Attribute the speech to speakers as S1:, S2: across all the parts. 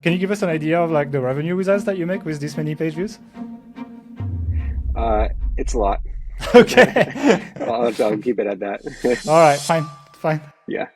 S1: Can you give us an idea of like the revenue results that you make with this many page views?
S2: It's a lot.
S1: Okay.
S2: I'll keep it at that.
S1: All right, fine, fine.
S2: Yeah.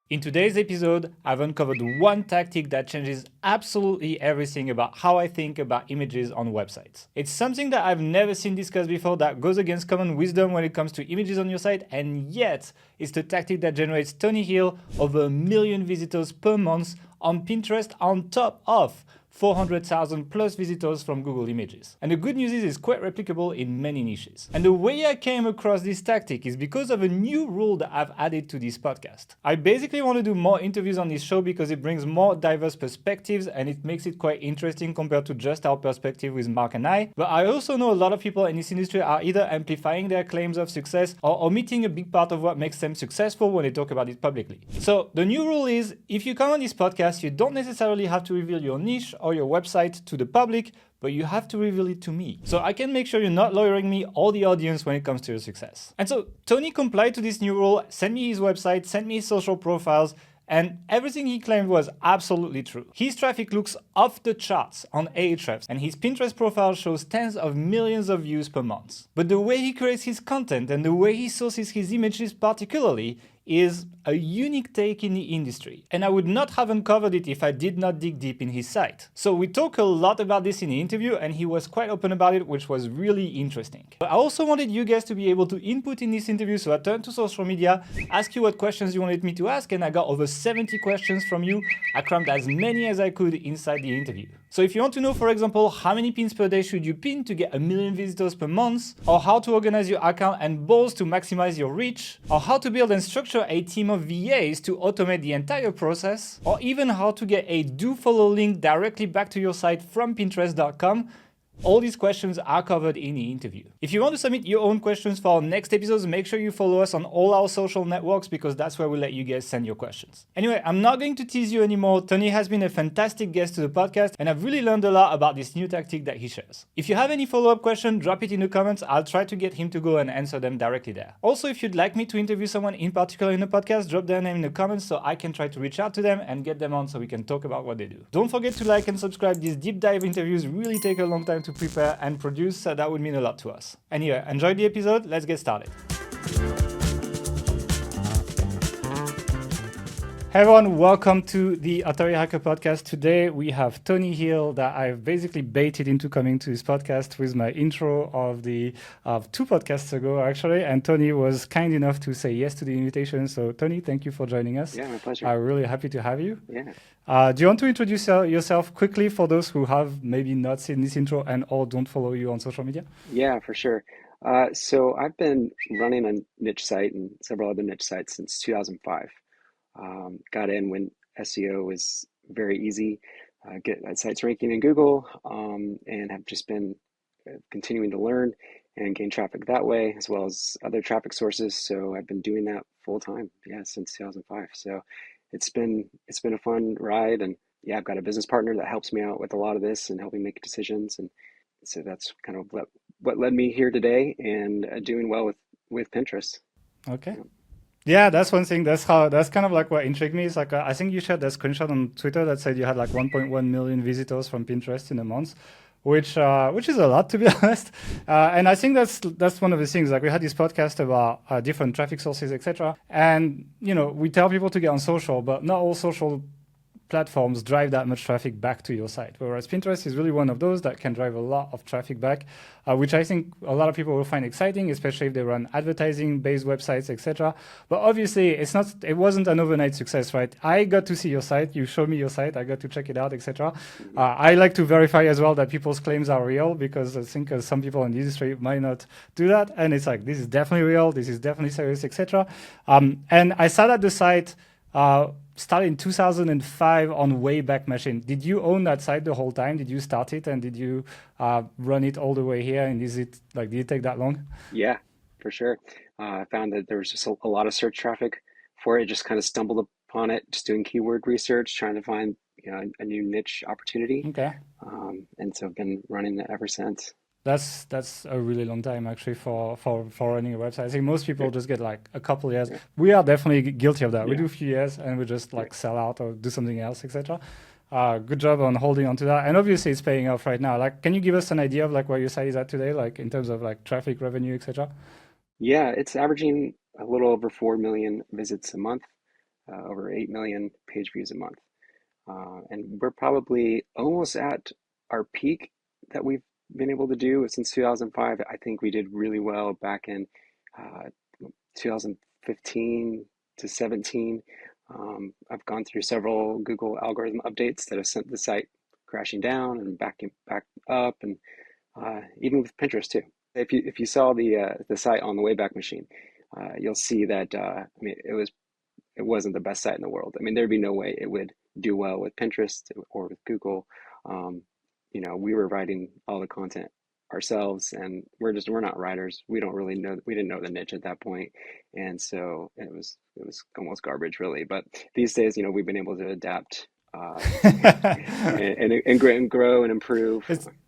S1: In today's episode, I've uncovered one tactic that changes absolutely everything about how I think about images on websites. It's something that I've never seen discussed before that goes against common wisdom when it comes to images on your site, and yet it's the tactic that generates Tony Hill over 1 million visitors per month on Pinterest on top of 400,000 plus visitors from Google Images. And the good news is it's quite replicable in many niches. And the way I came across this tactic is because of a new rule that I've added to this podcast. I basically want to do more interviews on this show because it brings more diverse perspectives and it makes it quite interesting compared to just our perspective with Mark and I. But I also know a lot of people in this industry are either amplifying their claims of success or omitting a big part of what makes them successful when they talk about it publicly. So the new rule is if you come on this podcast, you don't necessarily have to reveal your niche or your website to the public, but you have to reveal it to me. So I can make sure you're not lawyering me or the audience when it comes to your success. And so Tony complied to this new rule, sent me his website, sent me his social profiles, and everything he claimed was absolutely true. His traffic looks off the charts on Ahrefs, and his Pinterest profile shows tens of millions of views per month. But the way he creates his content and the way he sources his images particularly is a unique take in the industry. And I would not have uncovered it if I did not dig deep in his site. So we talk a lot about this in the interview and he was quite open about it, which was really interesting. But I also wanted you guys to be able to input in this interview, so I turned to social media, asked you what questions you wanted me to ask, and I got over 70 questions from you. I crammed as many as I could inside the interview. So if you want to know, for example, how many pins per day should you pin to get 1 million visitors per month, or how to organize your account and balls to maximize your reach, or how to build and structure a team of VAs to automate the entire process, or even how to get a do-follow link directly back to your site from Pinterest.com, all these questions are covered in the interview. If you want to submit your own questions for our next episodes, make sure you follow us on all our social networks because that's where we let you guys send your questions. Anyway, I'm not going to tease you anymore. Tony has been a fantastic guest to the podcast and I've really learned a lot about this new tactic that he shares. If you have any follow-up questions, drop it in the comments. I'll try to get him to go and answer them directly there. Also, if you'd like me to interview someone in particular in the podcast, drop their name in the comments so I can try to reach out to them and get them on so we can talk about what they do. Don't forget to like and subscribe. These deep dive interviews really take a long time to prepare and produce, so that would mean a lot to us. Anyway, enjoy the episode, let's get started. Hey everyone, welcome to the Atari Hacker Podcast. Today we have Tony Hill that I've basically baited into coming to this podcast with my intro of two podcasts ago actually, and Tony was kind enough to say yes to the invitation. So Tony, thank you for joining us.
S2: Yeah, my pleasure.
S1: I'm really happy to have you.
S2: Yeah.
S1: Do you want to introduce yourself quickly for those who have maybe not seen this intro and or don't follow you on social media?
S2: Yeah, for sure. So I've been running a niche site and several other niche sites since 2005. Got in when SEO was very easy, get sites ranking in Google, and have just been continuing to learn and gain traffic that way, as well as other traffic sources. So I've been doing that full time, yeah, since 2005. So it's been a fun ride, and yeah, I've got a business partner that helps me out with a lot of this and helping make decisions, and so that's kind of what led me here today and doing well with Pinterest.
S1: Okay.
S2: Yeah.
S1: Yeah, that's one thing. That's kind of like what intrigued me. Is like I think you shared that screenshot on Twitter that said you had like 1.1 million visitors from Pinterest in a month, which is a lot to be honest. And I think that's one of the things. Like we had this podcast about different traffic sources, etc. And we tell people to get on social, but not all social platforms drive that much traffic back to your site, whereas Pinterest is really one of those that can drive a lot of traffic back, which I think a lot of people will find exciting, especially if they run advertising-based websites, etc. But obviously, it wasn't an overnight success, right? I got to see your site, you showed me your site, I got to check it out, etc. I like to verify as well that people's claims are real, because I think some people in the industry might not do that, and it's like, this is definitely real, this is definitely serious, etc. And I sat at the site, started in 2005 on Wayback Machine. Did you own that site the whole time? Did you start it and did you run it all the way here? And did it take that long?
S2: Yeah, for sure. I found that there was just a lot of search traffic for it. Just kind of stumbled upon it, just doing keyword research, trying to find a new niche opportunity.
S1: Okay.
S2: And so I've been running it ever since.
S1: That's a really long time actually for running a website. I think most people
S2: Yeah,
S1: just get like a couple years.
S2: yeah,
S1: We are definitely guilty of that. We
S2: yeah,
S1: do a few years and we just
S2: yeah,
S1: like sell out or do something else, etc. Good job on holding on to that. And obviously it's paying off right now. Like, can you give us an idea of like where your site is at today, like in terms of like traffic, revenue, etc.?
S2: Yeah, it's averaging a little over 4 million visits a month, over 8 million page views a month. And we're probably almost at our peak that we've been able to do since 2005. I think we did really well back in uh, 2015 to 17. I've gone through several Google algorithm updates that have sent the site crashing down and back up, and even with Pinterest too. If you saw the site on the Wayback Machine, you'll see that I mean it wasn't the best site in the world. I mean, there'd be no way it would do well with Pinterest or with Google. Um, we were writing all the content ourselves, and we're not writers. We don't really know. We didn't know the niche at that point, and so it was almost garbage, really. But these days, we've been able to adapt and grow and improve.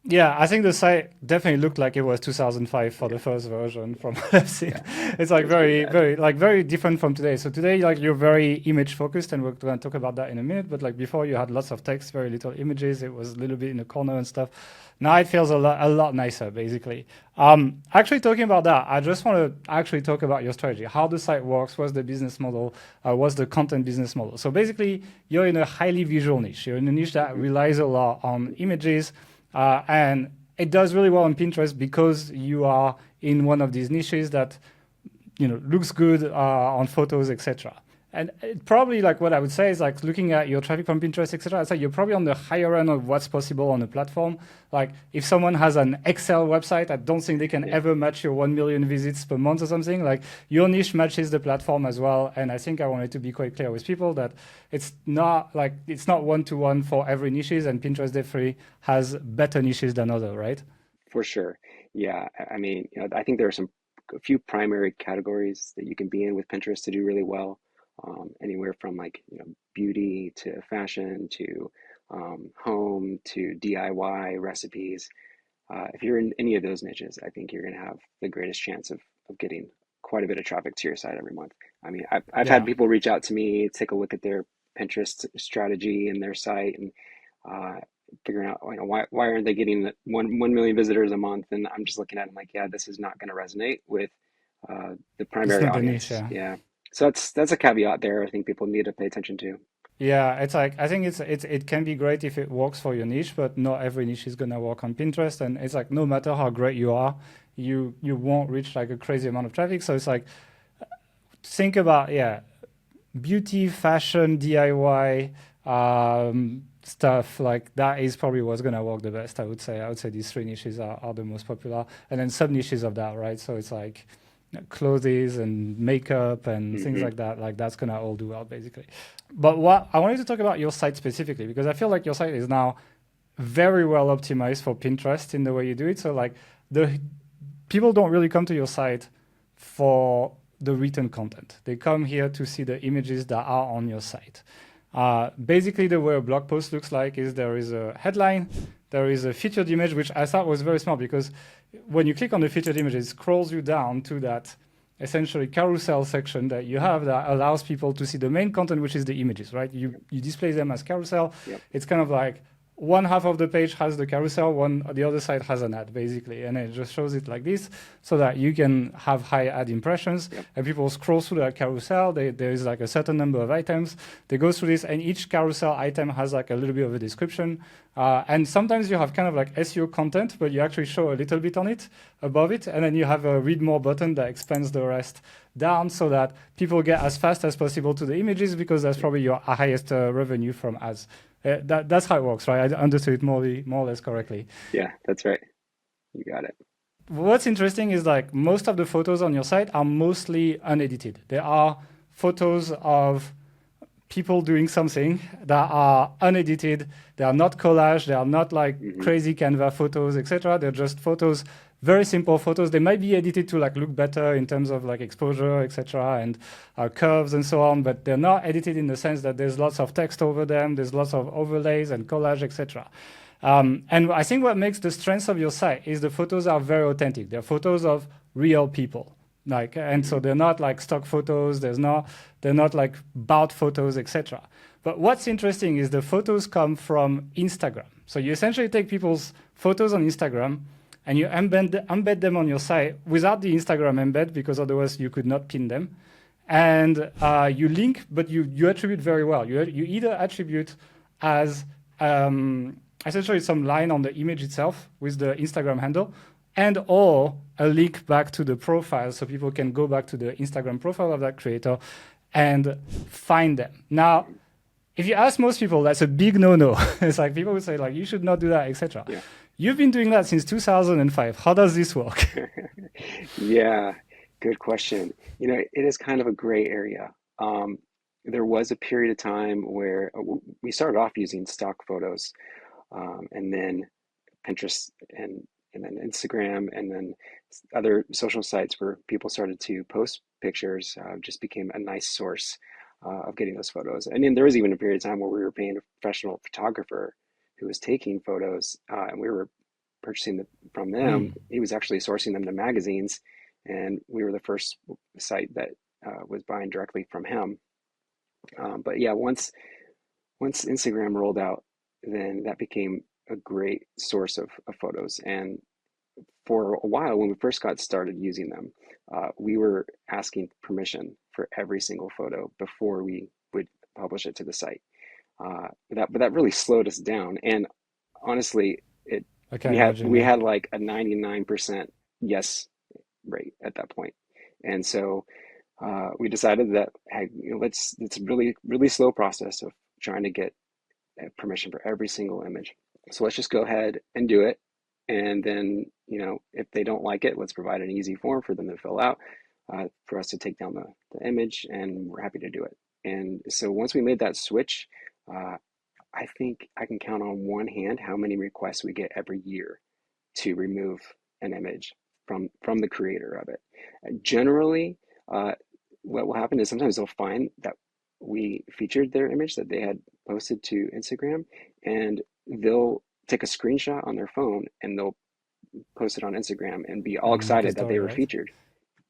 S1: Yeah, I think the site definitely looked like it was 2005 for the
S2: Yeah,
S1: first version from what I've seen.
S2: yeah,
S1: It's
S2: it
S1: like
S2: was pretty
S1: very,
S2: bad.
S1: very, like very different from today. So today, like you're very image focused, and we're going to talk about that in a minute. But like before, you had lots of text, very little images. It was a little bit in the corner and stuff. Now it feels a lot nicer, basically. Actually, talking about that, I just want to actually talk about your strategy, how the site works, what's the business model, what's the content business model. So basically, you're in a highly visual niche. You're in a niche that
S2: Mhm.
S1: relies a lot on images, and it does really well on Pinterest because you are in one of these niches that looks good on photos, etc. And it probably like what I would say is like looking at your traffic from Pinterest, etc. It's like you're probably on the higher end of what's possible on a platform. Like if someone has an Excel website, I don't think they can
S2: Yeah,
S1: ever match your 1 million visits per month or something. Like your niche matches the platform as well. And I think I wanted to be quite clear with people that it's not one to one for every niches, and Pinterest definitely has better niches than other, right?
S2: for sure. Yeah, I mean, I think there are a few primary categories that you can be in with Pinterest to do really well. Anywhere from like, beauty to fashion to home to DIY recipes. If you're in any of those niches, I think you're going to have the greatest chance of getting quite a bit of traffic to your site every month. I mean, I've had
S1: Yeah.
S2: people reach out to me, take a look at their Pinterest strategy and their site, and uh, figuring out, why aren't they getting 1 million visitors a month? And I'm just looking at them like, yeah, this is not going to resonate with the
S1: It's
S2: primary
S1: not the niche,
S2: audience.
S1: yeah.
S2: Yeah, so that's a caveat there. I think people need to pay attention to.
S1: Yeah, it's like I think it can be great if it works for your niche, but not every niche is gonna work on Pinterest. And it's like no matter how great you are, you won't reach like a crazy amount of traffic. So it's like think about beauty, fashion, DIY stuff like that is probably what's gonna work the best. I would say these three niches are the most popular, and then sub niches of that, right? So it's like clothes and makeup and things
S2: Hmm.
S1: like that. Like that's gonna all do well basically. But what I wanted to talk about your site specifically because I feel like your site is now very well optimized for Pinterest in the way you do it. So like the people don't really come to your site for the written content. They come here to see the images that are on your site. Basically, the way a blog post looks like is there is a headline, there is a featured image, which I thought was very smart because when you click on the featured image, it scrolls you down to that essentially carousel section that you have that allows people to see the main content, which is the images, right? You display them as carousel.
S2: Yep.
S1: It's kind of like one half of the page has the carousel, the other side has an ad basically, and it just shows it like this so that you can have high ad impressions
S2: Yep.
S1: and people scroll through that carousel. There is like a certain number of items. They go through this, and each carousel item has like a little bit of a description. And sometimes you have kind of like SEO content, but you actually show a little bit on it above it, and then you have a read more button that expands the rest down so that people get as fast as possible to the images because that's probably your highest revenue from ads. That's how it works, right? I understood it more or less correctly.
S2: Yeah, that's right. You got it.
S1: What's interesting is like most of the photos on your site are mostly unedited. There are photos of people doing something that are unedited. They are not collage. They are not like
S2: Hmm.
S1: crazy Canva photos, etc. They're just photos, very simple photos. They might be edited to like look better in terms of like exposure, etc. and curves and so on, but they're not edited in the sense that there's lots of text over them. There's lots of overlays and collage, etc. And I think what makes the strength of your site is the photos are very authentic. They're photos of real people. Like, and so
S2: Mhm.
S1: they're not like stock photos. They're not like bought photos, etc. But what's interesting is the photos come from Instagram. So you essentially take people's photos on Instagram and you embed them on your site without the Instagram embed because otherwise you could not pin them. And you link, but you attribute very well. You either attribute as essentially some line on the image itself with the Instagram handle, and or a link back to the profile so people can go back to the Instagram profile of that creator and find them. Now, if you ask most people, that's a big no-no. It's like people would say like you should not do that, etc.
S2: Yeah.
S1: You've been doing that since 2005. How does this work?
S2: Yeah, good question. It is kind of a gray area. There was a period of time where we started off using stock photos, and then Pinterest and then Instagram and then other social sites where people started to post pictures just became a nice source of getting those photos. And then there was even a period of time where we were paying a professional photographer who was taking photos, and we were purchasing from them.
S1: Mm,
S2: He was actually sourcing them to magazines, and we were the first site that was buying directly from him. But yeah, once Instagram rolled out, then that became a great source of photos. And for a while, when we first got started using them, we were asking permission for every single photo before we would publish it to the site. But that really slowed us down. And honestly, it
S1: I can
S2: we had
S1: imagine,
S2: we
S1: yeah.
S2: had like a 99% yes rate at that point. And so we decided that, hey, it's a really slow process of trying to get permission for every single image. So let's just go ahead and do it. And then, if they don't like it, let's provide an easy form for them to fill out, for us to take down the image, and we're happy to do it. And so once we made that switch, uh, I think I can count on one hand how many requests we get every year to remove an image from the creator of it. Generally, uh, what will happen is sometimes they'll find that we featured their image that they had posted to Instagram, and they'll take a screenshot on their phone and they'll post it on Instagram and be all
S1: And make a
S2: excited that they
S1: story,
S2: were
S1: right?
S2: featured.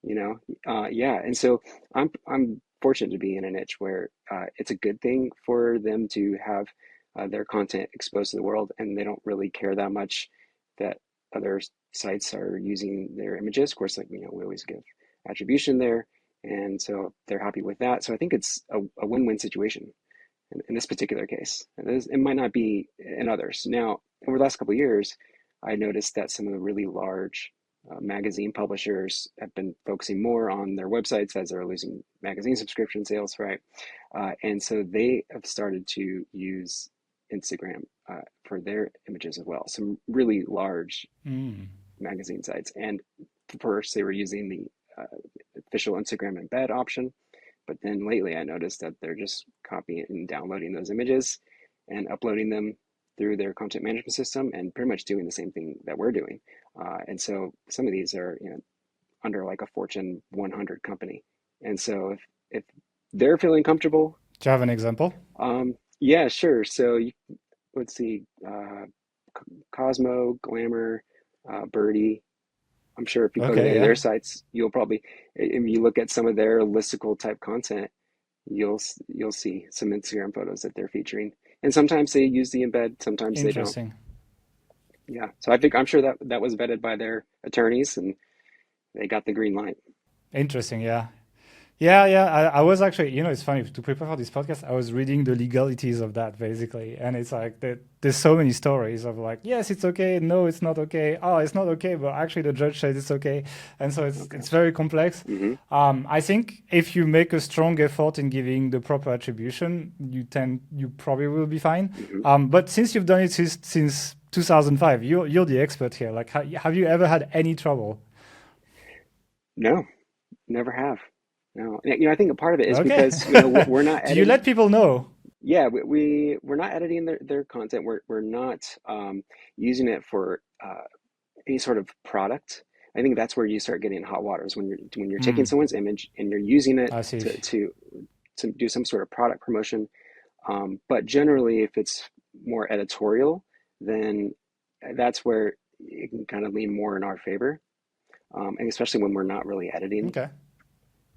S2: Yeah. And so I'm fortunate to be in a niche where it's a good thing for them to have their content exposed to the world, and they don't really care that much that other sites are using their images. Of course, like we always give attribution there, and so they're happy with that. So I think it's a win-win situation in this particular case. It might not be in others. Now, over the last couple of years, I noticed that some of the really large magazine publishers have been focusing more on their websites as they're losing magazine subscription sales, right? And so they have started to use Instagram for their images as well. Some really large
S1: Mm.
S2: magazine sites. And first, they were using the official Instagram embed option, but then lately I noticed that they're just copying and downloading those images and uploading them through their content management system and pretty much doing the same thing that we're doing. And so some of these are, under like a Fortune 100 company. And so if they're feeling comfortable,
S1: Do you have an example?
S2: yeah, sure. So let's see, Cosmo, Glamour, Birdie. I'm sure if you go to
S1: Okay,
S2: any of their
S1: yeah.
S2: sites, you'll probably, if you look at some of their listicle type content, you'll see some Instagram photos that they're featuring. And sometimes they use the embed, sometimes they don't.
S1: Interesting.
S2: Yeah. So I'm sure that that was vetted by their attorneys and they got the green light.
S1: Interesting, yeah. Yeah, yeah. I was actually, it's funny to prepare for this podcast. I was reading the legalities of that basically, and it's like there's so many stories of like, yes, it's okay, no, it's not okay. Oh, it's not okay, but actually the judge says it's okay, and so
S2: Okay.
S1: it's very complex.
S2: Mm-hmm.
S1: I think if you make a strong effort in giving the proper attribution, you probably will be fine.
S2: Mm-hmm.
S1: But since you've done it since 2005, you're the expert here. Like, have you ever had any trouble?
S2: No, never have. No. I think a part of it is
S1: Okay.
S2: because, we're not
S1: Do you
S2: editing.
S1: let people know?
S2: Yeah, we're not editing their content. We're not using it for any sort of product. I think that's where you start getting hot waters when you're taking
S1: Hmm.
S2: someone's image and you're using it
S1: I see.
S2: to do some sort of product promotion. But generally, if it's more editorial, then that's where it can kind of lean more in our favor. and especially when we're not really editing
S1: Okay.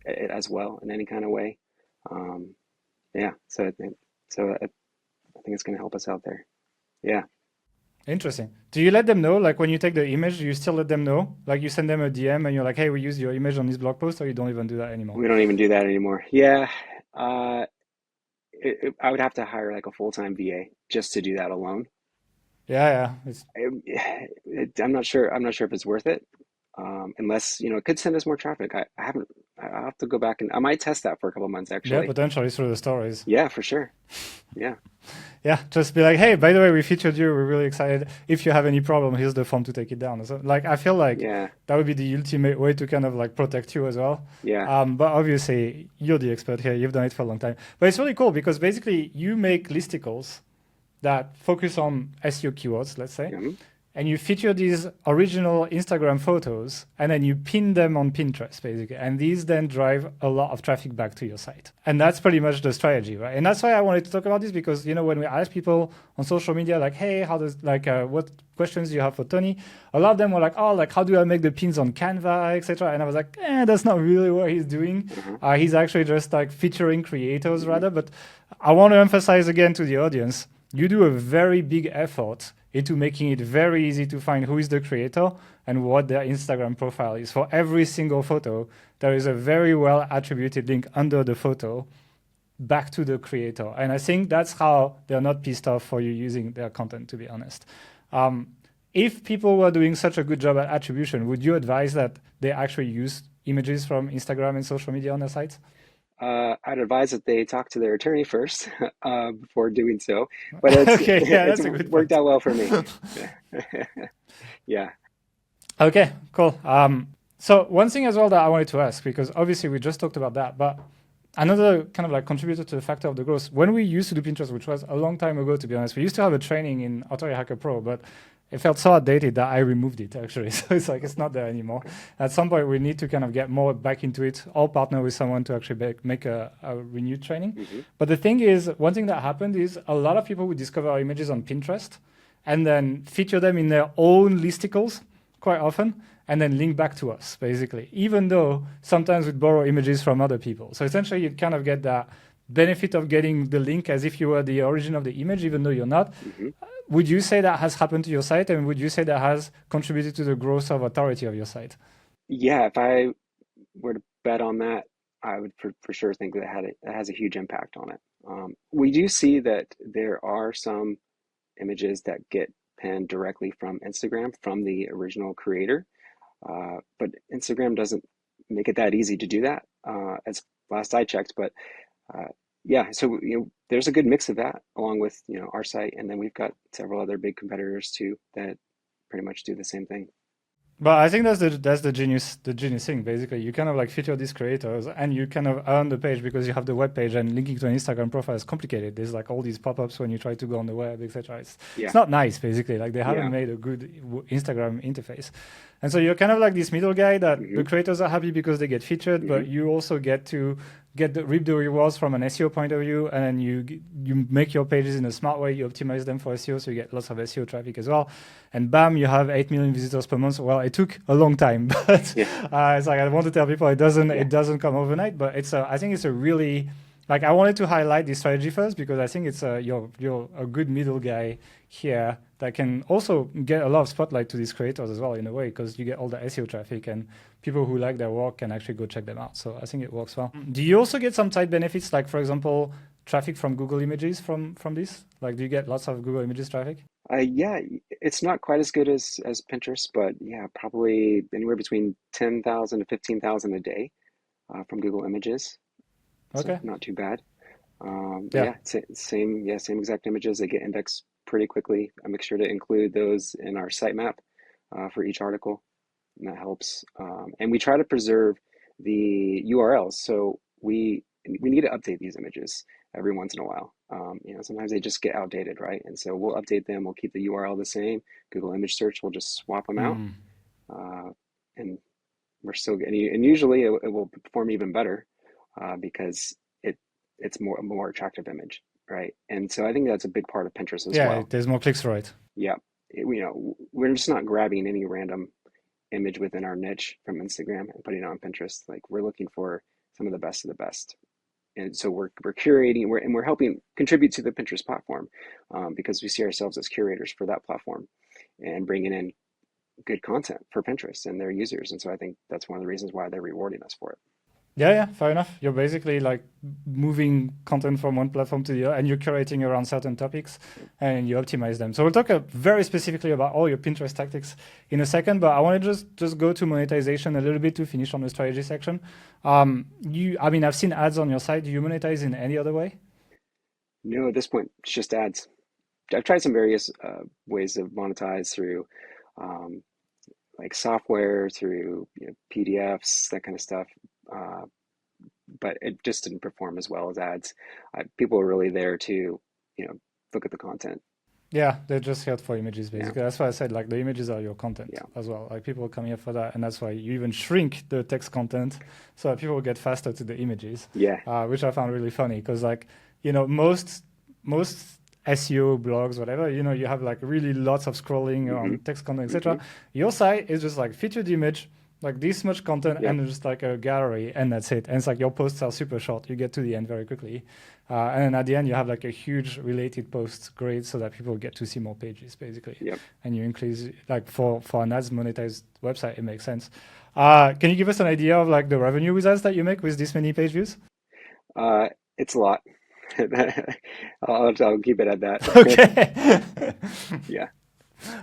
S2: it as well in any kind of way. Um, yeah, I think it's going to help us out there. Yeah.
S1: Interesting. Do you let them know, like when you take the image, you still let them know? Like you send them a DM and you're like, hey, we use your image on this blog post, or you don't even do that anymore?
S2: We don't even do that anymore. Yeah. Uh, I would have to hire like a full-time VA just to do that alone.
S1: Yeah, yeah. It's
S2: I'm not sure. I'm not sure if it's worth it. Unless, it could send us more traffic. I haven't, I'll have to go back and I might test that for a couple of months
S1: yeah,
S2: actually.
S1: potentially through the stories.
S2: Yeah, for sure. Yeah.
S1: Yeah, just be like, hey, by the way, we featured you. We're really excited. If you have any problem, here's the form to take it down. So, like, I feel like
S2: Yeah.
S1: that would be the ultimate way to kind of like protect you as well.
S2: Yeah.
S1: But obviously, you're the expert here. You've done it for a long time. But it's really cool because basically you make listicles that focus on SEO keywords, let's say,
S2: Yeah.
S1: and you feature these original Instagram photos and then you pin them on Pinterest, basically. And these then drive a lot of traffic back to your site. And that's pretty much the strategy, right? And that's why I wanted to talk about this because, when we ask people on social media, like, hey, how does, like, what questions do you have for Tony? A lot of them were like, oh, like, how do I make the pins on Canva, etc. And I was like, that's not really what he's doing. He's actually just like featuring creators rather. But I want to emphasize again to the audience, you do a very big effort into making it very easy to find who is the creator and what their Instagram profile is. For every single photo, there is a very well attributed link under the photo back to the creator. And I think that's how they're not pissed off for you using their content, to be honest. If people were doing such a good job at attribution, would you advise that they actually use images from Instagram and social media on their sites?
S2: I'd advise that they talk to their attorney first before doing so, but it's
S1: Okay, yeah,
S2: it's
S1: that's a good
S2: worked
S1: point.
S2: out well for me. Yeah.
S1: Okay, cool. So one thing as well that I wanted to ask, because obviously we just talked about that, but another kind of like contributor to the factor of the growth, when we used to do Pinterest, which was a long time ago, to be honest, we used to have a training in Authority Hacker Pro, but it felt so outdated that I removed it actually. So it's like, it's not there anymore. At some point, we need to kind of get more back into it or partner with someone to actually make a renewed training. But the thing is, one thing that happened is a lot of people would discover our images on Pinterest and then feature them in their own listicles quite often, and then link back to us, basically, even though sometimes we borrow images from other people. So essentially, you kind of get that benefit of getting the link as if you were the origin of the image, even though you're not. Would you say that has happened to your site, and would you say that has contributed to the growth of authority of your site?
S2: Yeah, if I were to bet on that, I would for sure think that has a huge impact on it. We do see that there are some images that get pinned directly from Instagram from the original creator, but Instagram doesn't make it that easy to do that, as last I checked. But uh, yeah, so there's a good mix of that along with our site, and then we've got several other big competitors too that pretty much do the same thing.
S1: But I think that's the genius thing. Basically, you kind of like feature these creators, and you kind of earn the page because you have the web page, and linking to an Instagram profile is complicated. There's like all these pop-ups when you try to go on the web, etc. It's
S2: Yeah,
S1: not nice, basically. Like they haven't
S2: yeah.
S1: made a good Instagram interface, and so you're kind of like this middle guy that the
S2: Hmm.
S1: creators are happy because they get featured,
S2: Hmm.
S1: but you also get to reap the rewards from an SEO point of view, and then you make your pages in a smart way. You optimize them for SEO, so you get lots of SEO traffic as well. And bam, you have 8 million visitors per month. Well, it took a long time, but
S2: Yeah,
S1: it's like I want to tell people it doesn't
S2: yeah.
S1: come overnight. But I think it's a really like I wanted to highlight this strategy first because I think it's you're a good middle guy here that can also get a lot of spotlight to these creators as well in a way because you get all the SEO traffic and people who like their work can actually go check them out. So I think it works well. Do you also get some side benefits, like for example, traffic from Google Images from this? Like, do you get lots of Google Images traffic?
S2: Yeah, it's not quite as good as Pinterest, but yeah, probably anywhere between 10,000 to 15,000 a day from Google Images. So
S1: Okay.
S2: not too bad. But
S1: Yeah.
S2: yeah, same exact images. They get indexed pretty quickly. I make sure to include those in our sitemap for each article, and that helps. And we try to preserve the URLs, so we need to update these images every once in a while. Sometimes they just get outdated, right? And so we'll update them. We'll keep the URL the same. Google Image Search will just swap them out,
S1: Hmm.
S2: uh, and we're still getting. And usually it will perform even better because it's a more attractive image, right? And so I think that's a big part of Pinterest as
S1: Yeah,
S2: well.
S1: there's more clicks for it.
S2: Yeah, we're just not grabbing any random image within our niche from Instagram and putting it on Pinterest. Like we're looking for some of the best. And so we're curating, we're helping contribute to the Pinterest platform because we see ourselves as curators for that platform and bringing in good content for Pinterest and their users. And so I think that's one of the reasons why they're rewarding us for it.
S1: Yeah, yeah, fair enough. You're basically like moving content from one platform to the other, and you're curating around certain topics, and you optimize them. So we'll talk very specifically about all your Pinterest tactics in a second. But I want to just go to monetization a little bit to finish on the strategy section. I mean, I've seen ads on your site. Do you monetize in any other way?
S2: No, at this point, it's just ads. I've tried some various ways of monetize through um, like software, through PDFs, that kind of stuff. Uh, but it just didn't perform as well as ads. People were really there to, look at the content.
S1: Yeah, they're just here for images,
S2: Yeah,
S1: basically. That's why I said like the images are your content
S2: yeah,
S1: as well. Like people come here for that, and that's why you even shrink the text content so that people get faster to the images,
S2: yeah.
S1: which I found really funny because like most SEO blogs, whatever, you have like really lots of scrolling
S2: Hmm.
S1: on text content,
S2: Hmm.
S1: etc. Your site is just like featured image, like this much content,
S2: Yep.
S1: and just like a gallery, and that's it. And it's like your posts are super short. You get to the end very quickly. And then at the end, you have like a huge related post grid so that people get to see more pages, basically.
S2: Yep.
S1: And you increase, like for an ads monetized website, it makes sense. Can you give us an idea of like the revenue results that you make with this many page views?
S2: Uh, it's a lot. I'll keep it at that.
S1: Okay.
S2: Yeah.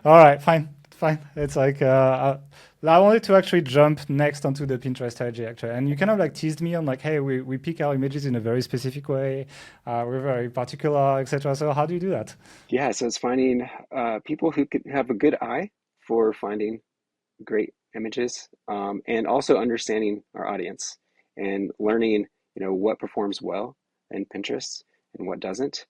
S1: All right, fine, fine. It's like I wanted to actually jump next onto the Pinterest strategy actually, and you kind of like teased me on like, hey, we pick our images in a very specific way, we're very particular, etc. So how do you do that?
S2: Yeah. So it's finding people who could have a good eye for finding great images, and also understanding our audience and learning, what performs well in Pinterest and what doesn't.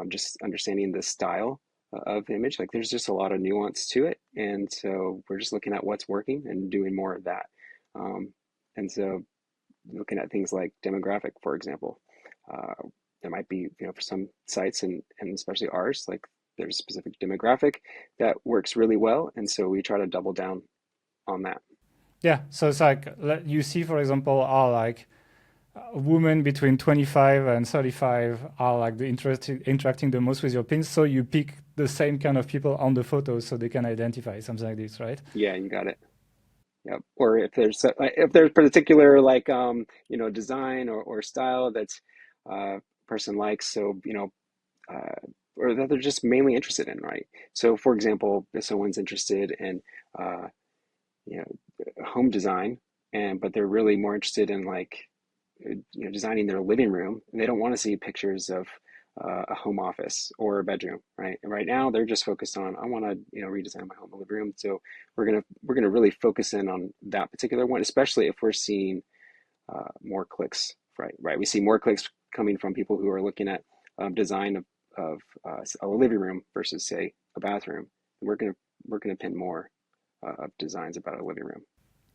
S2: Just understanding the style of the image. Like there's just a lot of nuance to it, and so we're just looking at what's working and doing more of that. Um, and so looking at things like demographic, for example. Uh, there might be, for some sites and especially ours, like there's a specific demographic that works really well. And so we try to double down on that.
S1: Yeah, so it's like you see, for example, are like women between 25 and 35 are like the interacting the most with your pins. So you pick the same kind of people on the photos so they can identify something like this, right?
S2: Yeah, you got it. Yep. Or if there's particular like design or style that's person likes, so uh, or that they're just mainly interested in, right? So for example, if someone's interested in uh, you home design, and but they're really more interested in like designing their living room, and they don't want to see pictures of a home office or a bedroom, right? And right now they're just focused on, I want to redesign my home and living room. So we're gonna really focus in on that particular one, especially if we're seeing more clicks, right? Right, we see more clicks coming from people who are looking at design of a living room versus say a bathroom. We're gonna pin more of designs about a living room.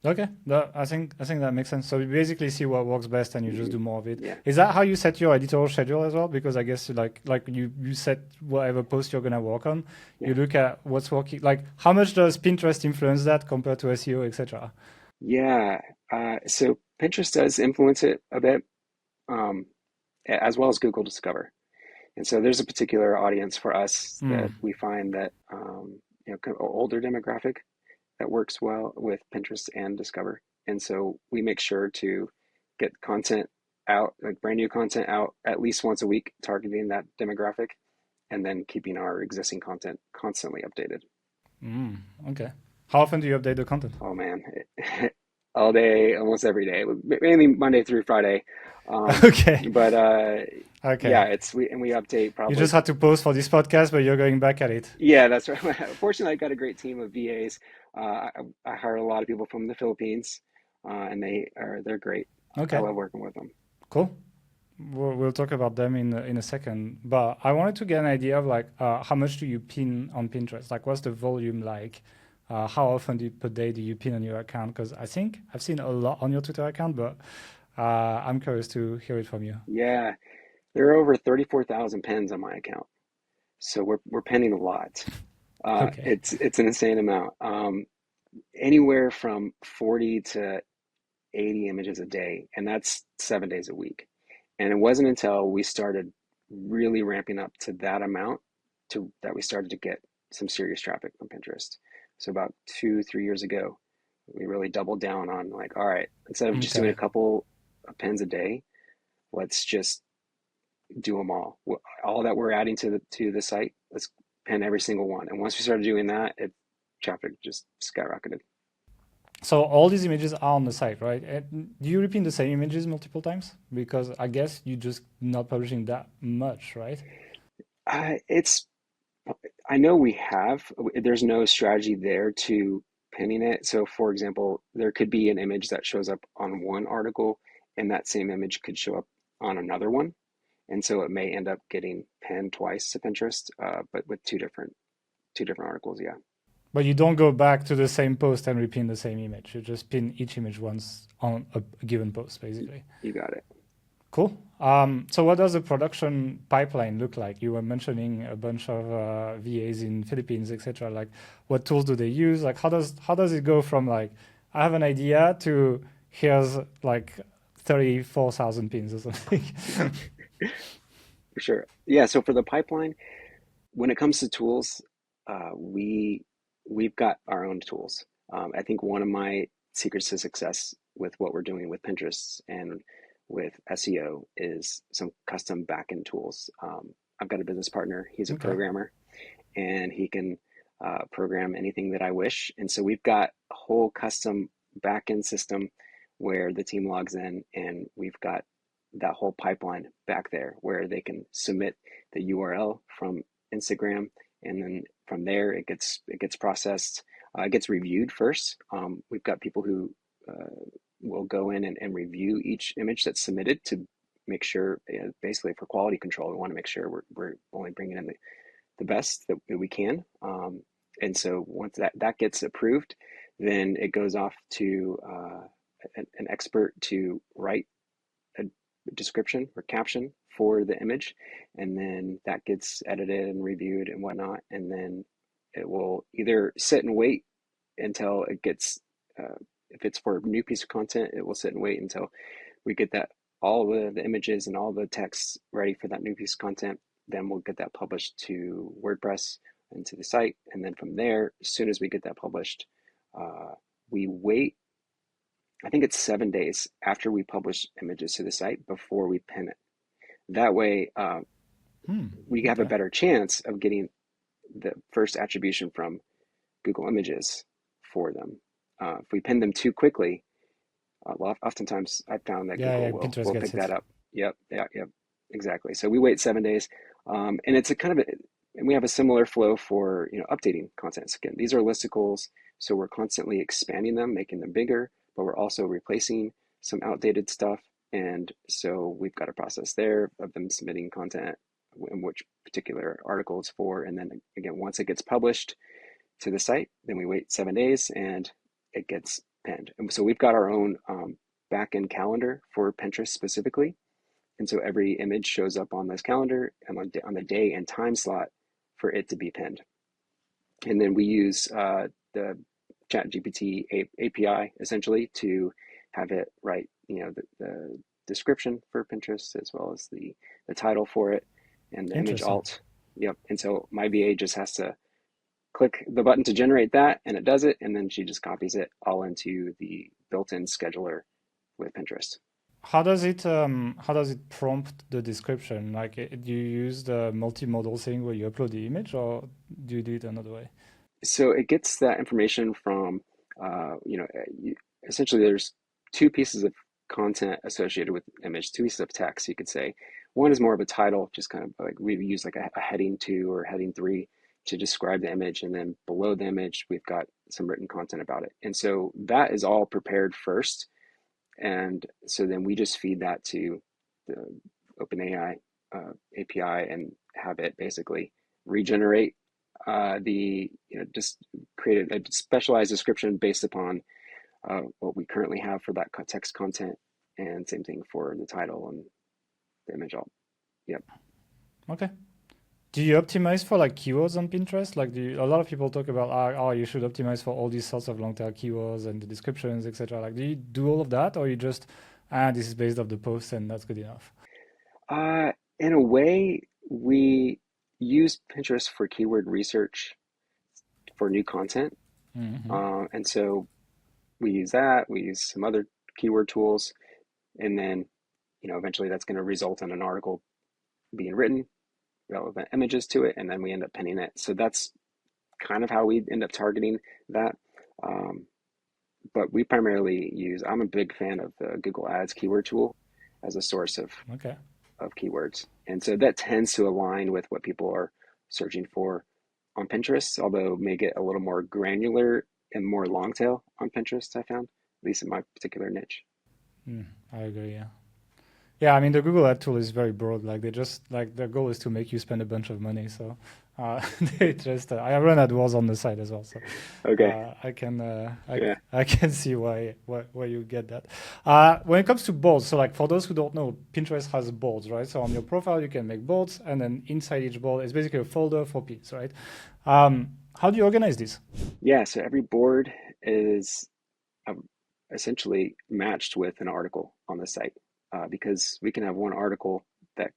S1: Okay, I think that makes sense. So you basically see what works best and you just
S2: Hmm.
S1: do more of it.
S2: Yeah,
S1: Is that how you set your editorial schedule as well? Because I guess you set whatever post you're gonna work on. You
S2: yeah,
S1: look at what's working. Like how much does Pinterest influence that compared to SEO, etc.
S2: yeah. So Pinterest does influence it a bit, um, as well as Google Discover. And so there's a particular audience for us
S1: Hmm.
S2: that we find that kind of older demographic that works well with Pinterest and Discover. And so we make sure to get content out, like brand new content out at least once a week, targeting that demographic, and then keeping our existing content constantly updated.
S1: Mm, okay. How often do you update the content?
S2: Oh man, all day, almost every day, mainly Monday through Friday. Um,
S1: Okay.
S2: but
S1: Okay.
S2: yeah, we update
S1: You
S2: probably.
S1: just had to pause for this podcast, but you're going back at it.
S2: Yeah, that's right. Fortunately, I got a great team of VAs. I hired a lot of people from the Philippines, and they're great. I
S1: Okay.
S2: love working with them.
S1: Cool. We'll talk about them in a second. But I wanted to get an idea of like how much do you pin on Pinterest? Like, what's the volume like? How often per day do you pin on your account? Because I think I've seen a lot on your Twitter account, but I'm curious to hear it from you.
S2: Yeah, there are over 34,000 pins on my account, so we're pinning a lot.
S1: Okay.
S2: It's an insane amount. anywhere from 40 to 80 images a day, and that's 7 days a week. And it wasn't until we started really ramping up to that amount to that we started to get some serious traffic from Pinterest. So about 2, 3 years ago, we really doubled down on like, all right, instead of just doing a
S1: Okay.
S2: couple of pins a day, let's just do them all. All that we're adding to the site, let's pin every single one. And once we started doing that, traffic just skyrocketed.
S1: So all these images are on the site, right? And do you repeat the same images multiple times? Because I guess you just not publishing that much, right?
S2: It's I know we have. There's no strategy there to pinning it. So, for example, there could be an image that shows up on one article, and that same image could show up on another one, and so it may end up getting pinned twice to Pinterest, but with two different articles. Yeah,
S1: But you don't go back to the same post and repeat the same image. You just pin each image once on a given post, basically.
S2: you got it.
S1: Cool. So what does the production pipeline look like? You were mentioning a bunch of VAs in Philippines, etc. Like, what tools do they use? Like, how does it go from like I have an idea to here's like 34,000 pins or something?
S2: For sure. Yeah. So for the pipeline, when it comes to tools, we've got our own tools. I think one of my secrets to success with what we're doing with Pinterest and with SEO is some custom backend tools. I've got a business partner. He's a
S1: Okay.
S2: programmer, and he can program anything that I wish. And so we've got a whole custom backend system where the team logs in, and we've got that whole pipeline back there where they can submit the URL from Instagram, and then from there it gets processed. It gets reviewed first. We've got people who will go in and review each image that's submitted to make sure, basically for quality control, we want to make sure we're only bringing in the best that we can. And so once that gets approved, then it goes off to an expert to write a description or caption for the image, and then that gets edited and reviewed and whatnot, and then it will either sit and wait until it gets, if it's for a new piece of content, it will sit and wait until we get that all the images and all the text ready for that new piece of content. Then we'll get that published to WordPress and to the site, and then from there, as soon as we get that published, uh, we wait. I think it's 7 days after we publish images to the site before we pin it. That way,
S1: Hmm.
S2: we have a
S1: Okay.
S2: better chance of getting the first attribution from Google Images for them. If we pin them too quickly, well, oftentimes I've found that
S1: Yeah,
S2: Google
S1: yeah.
S2: will
S1: Pinterest
S2: will
S1: gets
S2: pick
S1: it.
S2: that up. Yep, yeah, yep, exactly. So we wait 7 days, and it's a kind of and we have a similar flow for updating content. So again, these are listicles, so we're constantly expanding them, making them bigger, but we're also replacing some outdated stuff, and so we've got a process there of them submitting content in which particular article it's for, and then again, once it gets published to the site. Then we wait 7 days and it gets pinned. And so we've got our own back-end calendar for Pinterest specifically. And so every image shows up on this calendar and on the day and time slot for it to be pinned. And then we use the ChatGPT API essentially to have it write, the description for Pinterest as well as the title for it and the image
S1: Interesting.
S2: alt. Yep. And so my VA just has to click the button to generate that and it does it, and then she just copies it all into the built-in scheduler with Pinterest.
S1: How does it prompt the description? Like, do you use the multimodal thing where you upload the image, or do you do it another way?
S2: So it gets that information from essentially there's two pieces of content associated with image, two pieces of text you could say. One is more of a title, just kind of like we use like a heading 2 or heading 3 to describe the image, and then below the image we've got some written content about it, and so that is all prepared first. And so then we just feed that to the OpenAI API and have it basically regenerate just create a specialized description based upon what we currently have for that text content, and same thing for the title and the image alt. Yep.
S1: Okay. Do you optimize for like keywords on Pinterest? Like, a lot of people talk about, oh, you should optimize for all these sorts of long tail keywords and the descriptions, etc. Like, do you do all of that, or you just, this is based off the post and that's good enough?
S2: Uh, in a way, we use Pinterest for keyword research for new content.
S1: Hmm.
S2: And so we use that, we use some other keyword tools, and then, eventually that's going to result in an article being written, relevant images to it, and then we end up pinning it. So that's kind of how we end up targeting that. Um, but we primarily I'm a big fan of the Google Ads keyword tool as a source
S1: Okay.
S2: of keywords. And so that tends to align with what people are searching for on Pinterest, although may get a little more granular and more long tail on Pinterest, I found, at least in my particular niche.
S1: Mm, I agree. Yeah. Yeah, I mean the Google Ad tool is very broad. Like they just like their goal is to make you spend a bunch of money. So they just I run AdWords on the side as well. So
S2: Okay.
S1: I can
S2: Yeah.
S1: I can see why you get that. When it comes to boards, so like for those who don't know, Pinterest has boards, right? So on your profile you can make boards, and then inside each board is basically a folder for pins, right? How do you organize this?
S2: Yeah. So every board is um, essentially matched with an article on the site because we can have one article that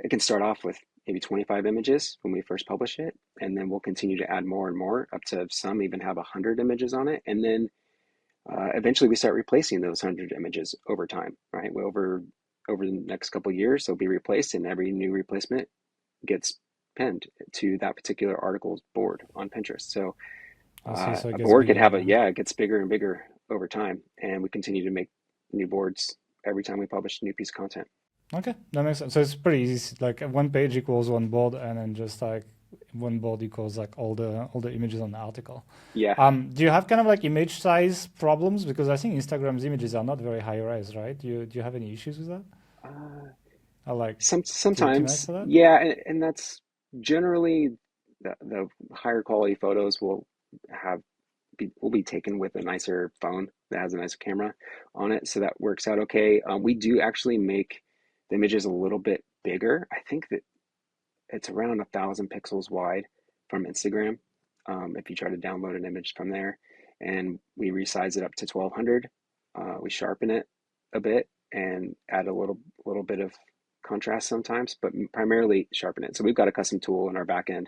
S2: it can start off with maybe 25 images when we first publish it, and then we'll continue to add more and more up to some even have 100 images on it. And then eventually we start replacing those 100 images over time, right? Over the next couple of years, they'll be replaced, and every new replacement gets pinned to that particular article's board on Pinterest. So
S1: I see. So it
S2: a
S1: gets
S2: board could
S1: bigger.
S2: have
S1: Yeah.
S2: it gets bigger and bigger over time, and we continue to make new boards every time we publish a new piece of content.
S1: Okay, that makes sense. So it's pretty easy. Like one page equals one board, and then just like one board equals like all the images on the article.
S2: Yeah.
S1: Do you have kind of like image size problems? Because I think Instagram's images are not very high res, right? Do you have any issues with that?
S2: Uh,
S1: Or like, do you optimize
S2: sometimes,
S1: for that?
S2: yeah, and that's generally the higher quality photos have will be taken with a nicer phone that has a nicer camera on it, so that works out okay. We do actually make the images a little bit bigger. I think that it's around 1,000 pixels wide from Instagram. If you try to download an image from there, and we resize it up to 1,200, we sharpen it a bit and add a little bit of contrast sometimes, but primarily sharpen it. So we've got a custom tool in our backend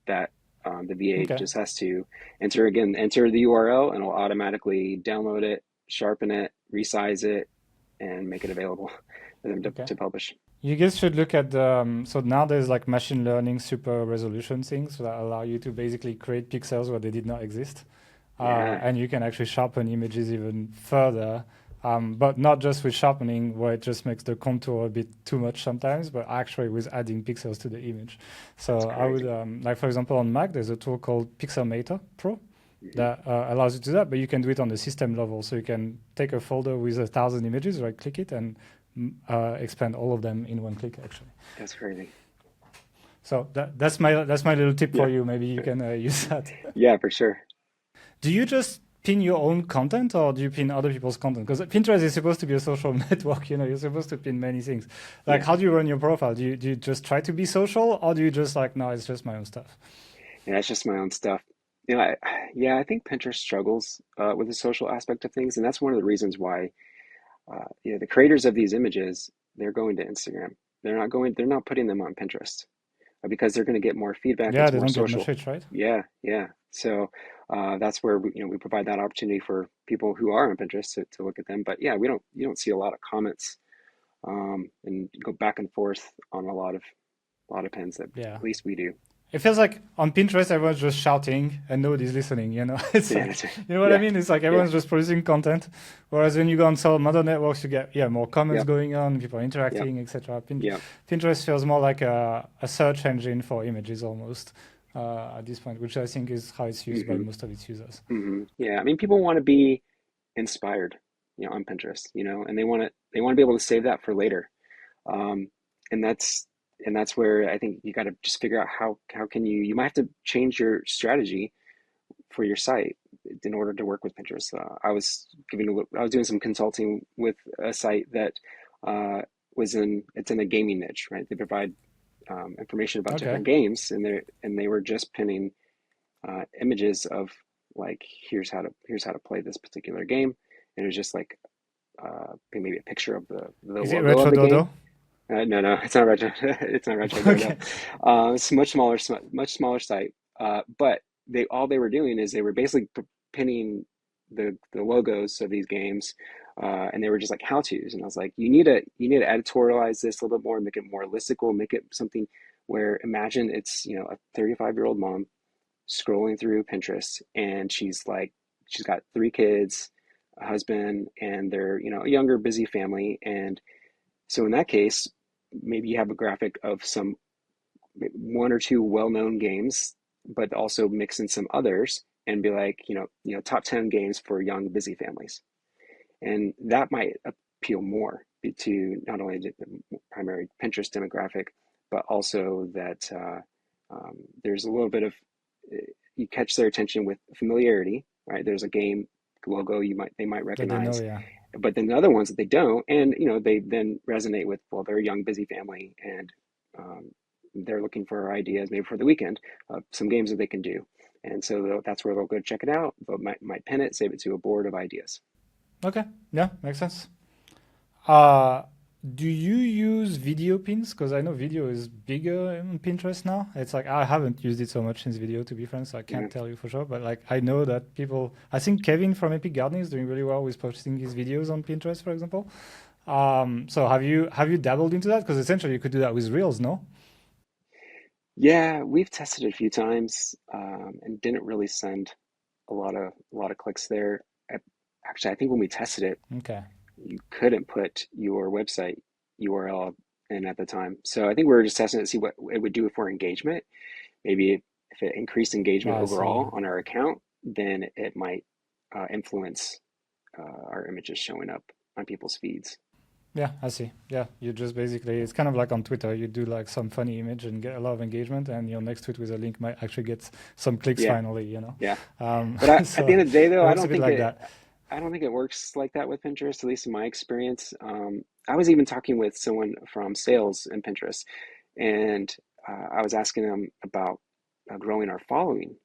S2: that the VA
S1: Okay,
S2: just has to enter the URL, and it'll automatically download it, sharpen it, resize it, and make it available for them
S1: okay.
S2: to publish.
S1: You guys should look at the, so now there's like machine learning super resolution things that allow you to basically create pixels where they did not exist.
S2: Yeah,
S1: And you can actually sharpen images even further, but not just with sharpening where it just makes the contour a bit too much sometimes, but actually with adding pixels to the image.
S2: that's
S1: So I would,
S2: crazy.
S1: like for example, on Mac, there's a tool called Pixelmator Pro
S2: Hmm.
S1: that allows you to do that, but you can do it on the system level. So you can take a folder with 1,000 images, right click it, and expand all of them in one click actually.
S2: That's crazy.
S1: So that's my little tip for
S2: Yeah,
S1: you. Maybe you can use that.
S2: yeah, for sure.
S1: Do you just pin your own content, or do you pin other people's content? Because Pinterest is supposed to be a social network, you're supposed to pin many things. Like,
S2: Yeah,
S1: how do you run your profile? Do you just try to be social, or do you just like, no, it's just my own stuff?
S2: yeah, it's just my own stuff. Yeah, I think Pinterest struggles with the social aspect of things, and that's one of the reasons why the creators of these images, they're going to Instagram. They're not putting them on Pinterest because they're going to get more feedback.
S1: Yeah,
S2: It's
S1: they
S2: more
S1: don't get much
S2: social.
S1: hits, right?
S2: Yeah, yeah. So that's where we provide that opportunity for people who are on Pinterest to look at them. But yeah, you don't see a lot of comments and go back and forth on a lot of pins that
S1: Yeah.
S2: at least we do.
S1: It feels like on Pinterest, everyone's just shouting and nobody's listening. It's
S2: Yeah,
S1: like,
S2: that's right.
S1: you know what I
S2: Yeah,
S1: mean? It's like
S2: yeah,
S1: everyone's just producing content. Whereas when you go on some other networks, you get, yeah, more comments
S2: yep,
S1: going on, people
S2: yep,
S1: interacting, etc.
S2: yep.
S1: Pinterest feels more like a search engine for images almost at this point, which I think is how it's used by
S2: Hmm.
S1: most of its users.
S2: Yeah, I mean, people want to be inspired, on Pinterest, and they want to be able to save that for later. Um, and that's where I think you got to just figure out how can you might have to change your strategy for your site in order to work with Pinterest. I was doing some consulting with a site that uh, it's in a gaming niche, right? They provide information about
S1: Okay.
S2: different games, and they were just pinning images of like here's how to play this particular game, and it was just like maybe a picture of the
S1: Is it
S2: logo of
S1: Retro
S2: the game.
S1: Dodo?
S2: No, it's not retro. It's not retro dodo.
S1: Okay.
S2: It's a much smaller, much smaller site. But they were doing is they were basically pinning the logos of these games, and they were just like how tos. And I was like, you need to editorialize this a little bit more, make it more listicle, make it something where imagine it's a 35-year-old mom scrolling through Pinterest, and she's got three kids, a husband, and they're a younger, busy family, and so in that case, maybe you have a graphic of some one or two well-known games, but also mix in some others and be like, top 10 games for young, busy families. And that might appeal more to not only the primary Pinterest demographic, but also that there's a little bit of you catch their attention with familiarity, right? There's a game logo they might
S1: That they know,
S2: recognize,
S1: yeah.
S2: but then the other ones that they don't, and they then resonate with, well, they're a young busy family, and um, they're looking for ideas maybe for the weekend of some games that they can do, and so that's where they'll go check it out. They might pin it, save it to a board of ideas.
S1: Okay. Yeah, makes sense. Uh, do you use video pins? Because I know video is bigger in Pinterest now. It's like I haven't used it so much since video, to be frank, so I
S2: Yeah.
S1: can't tell you for sure. But like I know that people, I think Kevin from Epic Gardening is doing really well with posting his videos on Pinterest, for example. So have you dabbled into that? Because essentially you could do that with Reels, no?
S2: Yeah, we've tested it a few times, and didn't really send a lot of clicks there. Actually, I think when we tested it,
S1: Okay,
S2: you couldn't put your website URL in at the time. So I think we were just testing it to see what it would do for engagement. Maybe if it increased engagement
S1: I see.
S2: overall on our account, then it might influence our images showing up on people's feeds.
S1: Yeah, I see. Yeah, you just basically, it's kind of like on Twitter. You do like some funny image and get a lot of engagement, and your next tweet with a link might actually get some clicks
S2: Yeah,
S1: finally.
S2: yeah. But at the
S1: So
S2: end of the day,
S1: it
S2: though,
S1: works a bit like that.
S2: I don't think it works like that with Pinterest, at least in my experience. I was even talking with someone from sales in Pinterest, and I was asking them about growing our following.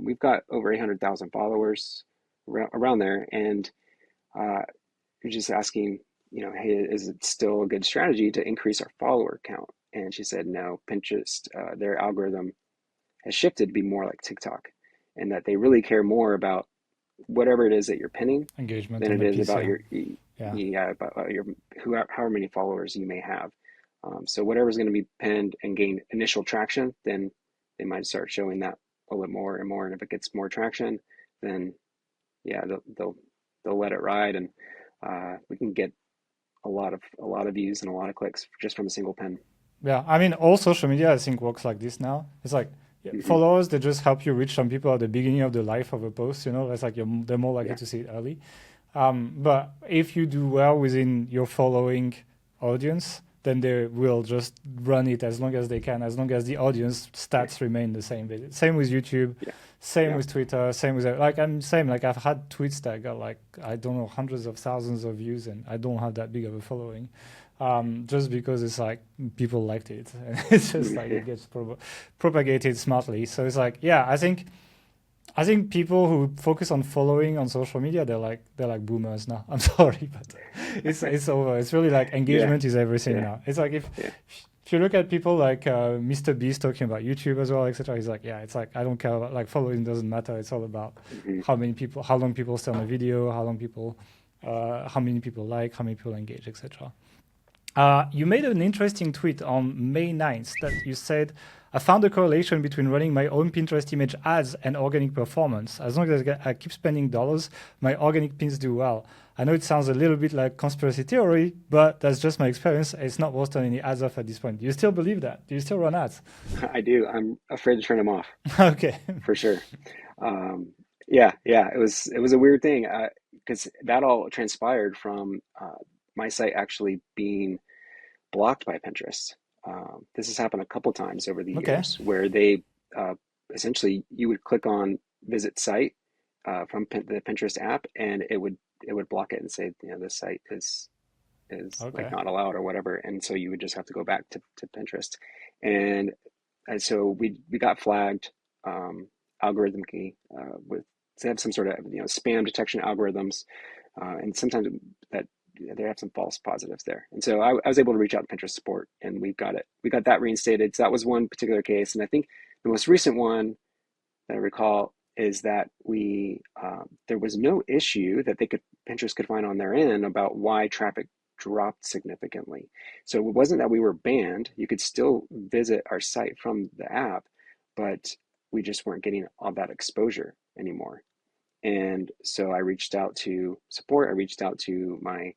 S2: We've got over 800,000 followers around there, and uh, you're just asking, hey, is it still a good strategy to increase our follower count? And she said, no, Pinterest, their algorithm has shifted to be more like TikTok, and that they really care more about whatever it is that you're pinning
S1: Engagement
S2: than
S1: on
S2: it
S1: the
S2: is
S1: piece,
S2: about
S1: yeah. Yeah.
S2: about your however many followers you may have. So whatever's going to be pinned and gain initial traction, then they might start showing that a little bit more and more. And if it gets more traction, then yeah, they'll let it ride, and we can get a lot of views and a lot of clicks just from a single pin.
S1: Yeah, I mean, all social media I think works like this now. It's like yeah,
S2: Hmm.
S1: followers, they just help you reach some people at the beginning of the life of a post. It's like they're more likely
S2: Yeah,
S1: to see it early. But if you do well within your following audience, then they will just run it as long as they can, as long as the audience
S2: yeah,
S1: stats remain the same. Same with YouTube,
S2: yeah,
S1: same
S2: yeah.
S1: with Twitter, same with like I'm same. Like I've had tweets that got like I don't know hundreds of thousands of views, and I don't have that big of a following. Just because it's like people liked it, and it's just like it gets propagated smartly. So it's like, yeah, I think people who focus on following on social media, they're like boomers now. I'm sorry, but it's over. It's really like
S2: Yeah,
S1: engagement is everything
S2: yeah,
S1: now. It's like
S2: yeah.
S1: if you look at people like Mr. Beast talking about YouTube as well, etc. He's like, yeah, it's like I don't care about like following doesn't matter. It's all about
S2: Hmm.
S1: how long people stay on a video, how many people like, how many people engage, etc. You made an interesting tweet on May 9th that you said, I found a correlation between running my own Pinterest image ads and organic performance. As long as I keep spending dollars, my organic pins do well. I know it sounds a little bit like conspiracy theory, but that's just my experience. It's not worth turning any ads off at this point. Do you still believe that? Do you still run ads?
S2: I do. I'm afraid to turn them off
S1: Okay.
S2: for sure. Um, yeah. It was a weird thing because that all transpired from my site actually being blocked by Pinterest. This has happened a couple times over the
S1: Okay.
S2: years where they uh, essentially you would click on visit site from the Pinterest app, and it would block it and say, this site is is like
S1: Okay.
S2: not allowed or whatever. And so you would just have to go back to Pinterest. And, and so we got flagged um, algorithmically with to have some sort of spam detection algorithms, and sometimes that they have some false positives there. And so I was able to reach out to Pinterest support, and we got that reinstated. So that was one particular case, and I think the most recent one that I recall is that we there was no issue that Pinterest could find on their end about why traffic dropped significantly. So it wasn't that we were banned. You could still visit our site from the app, but we just weren't getting all that exposure anymore. And so I reached out to support. I reached out to my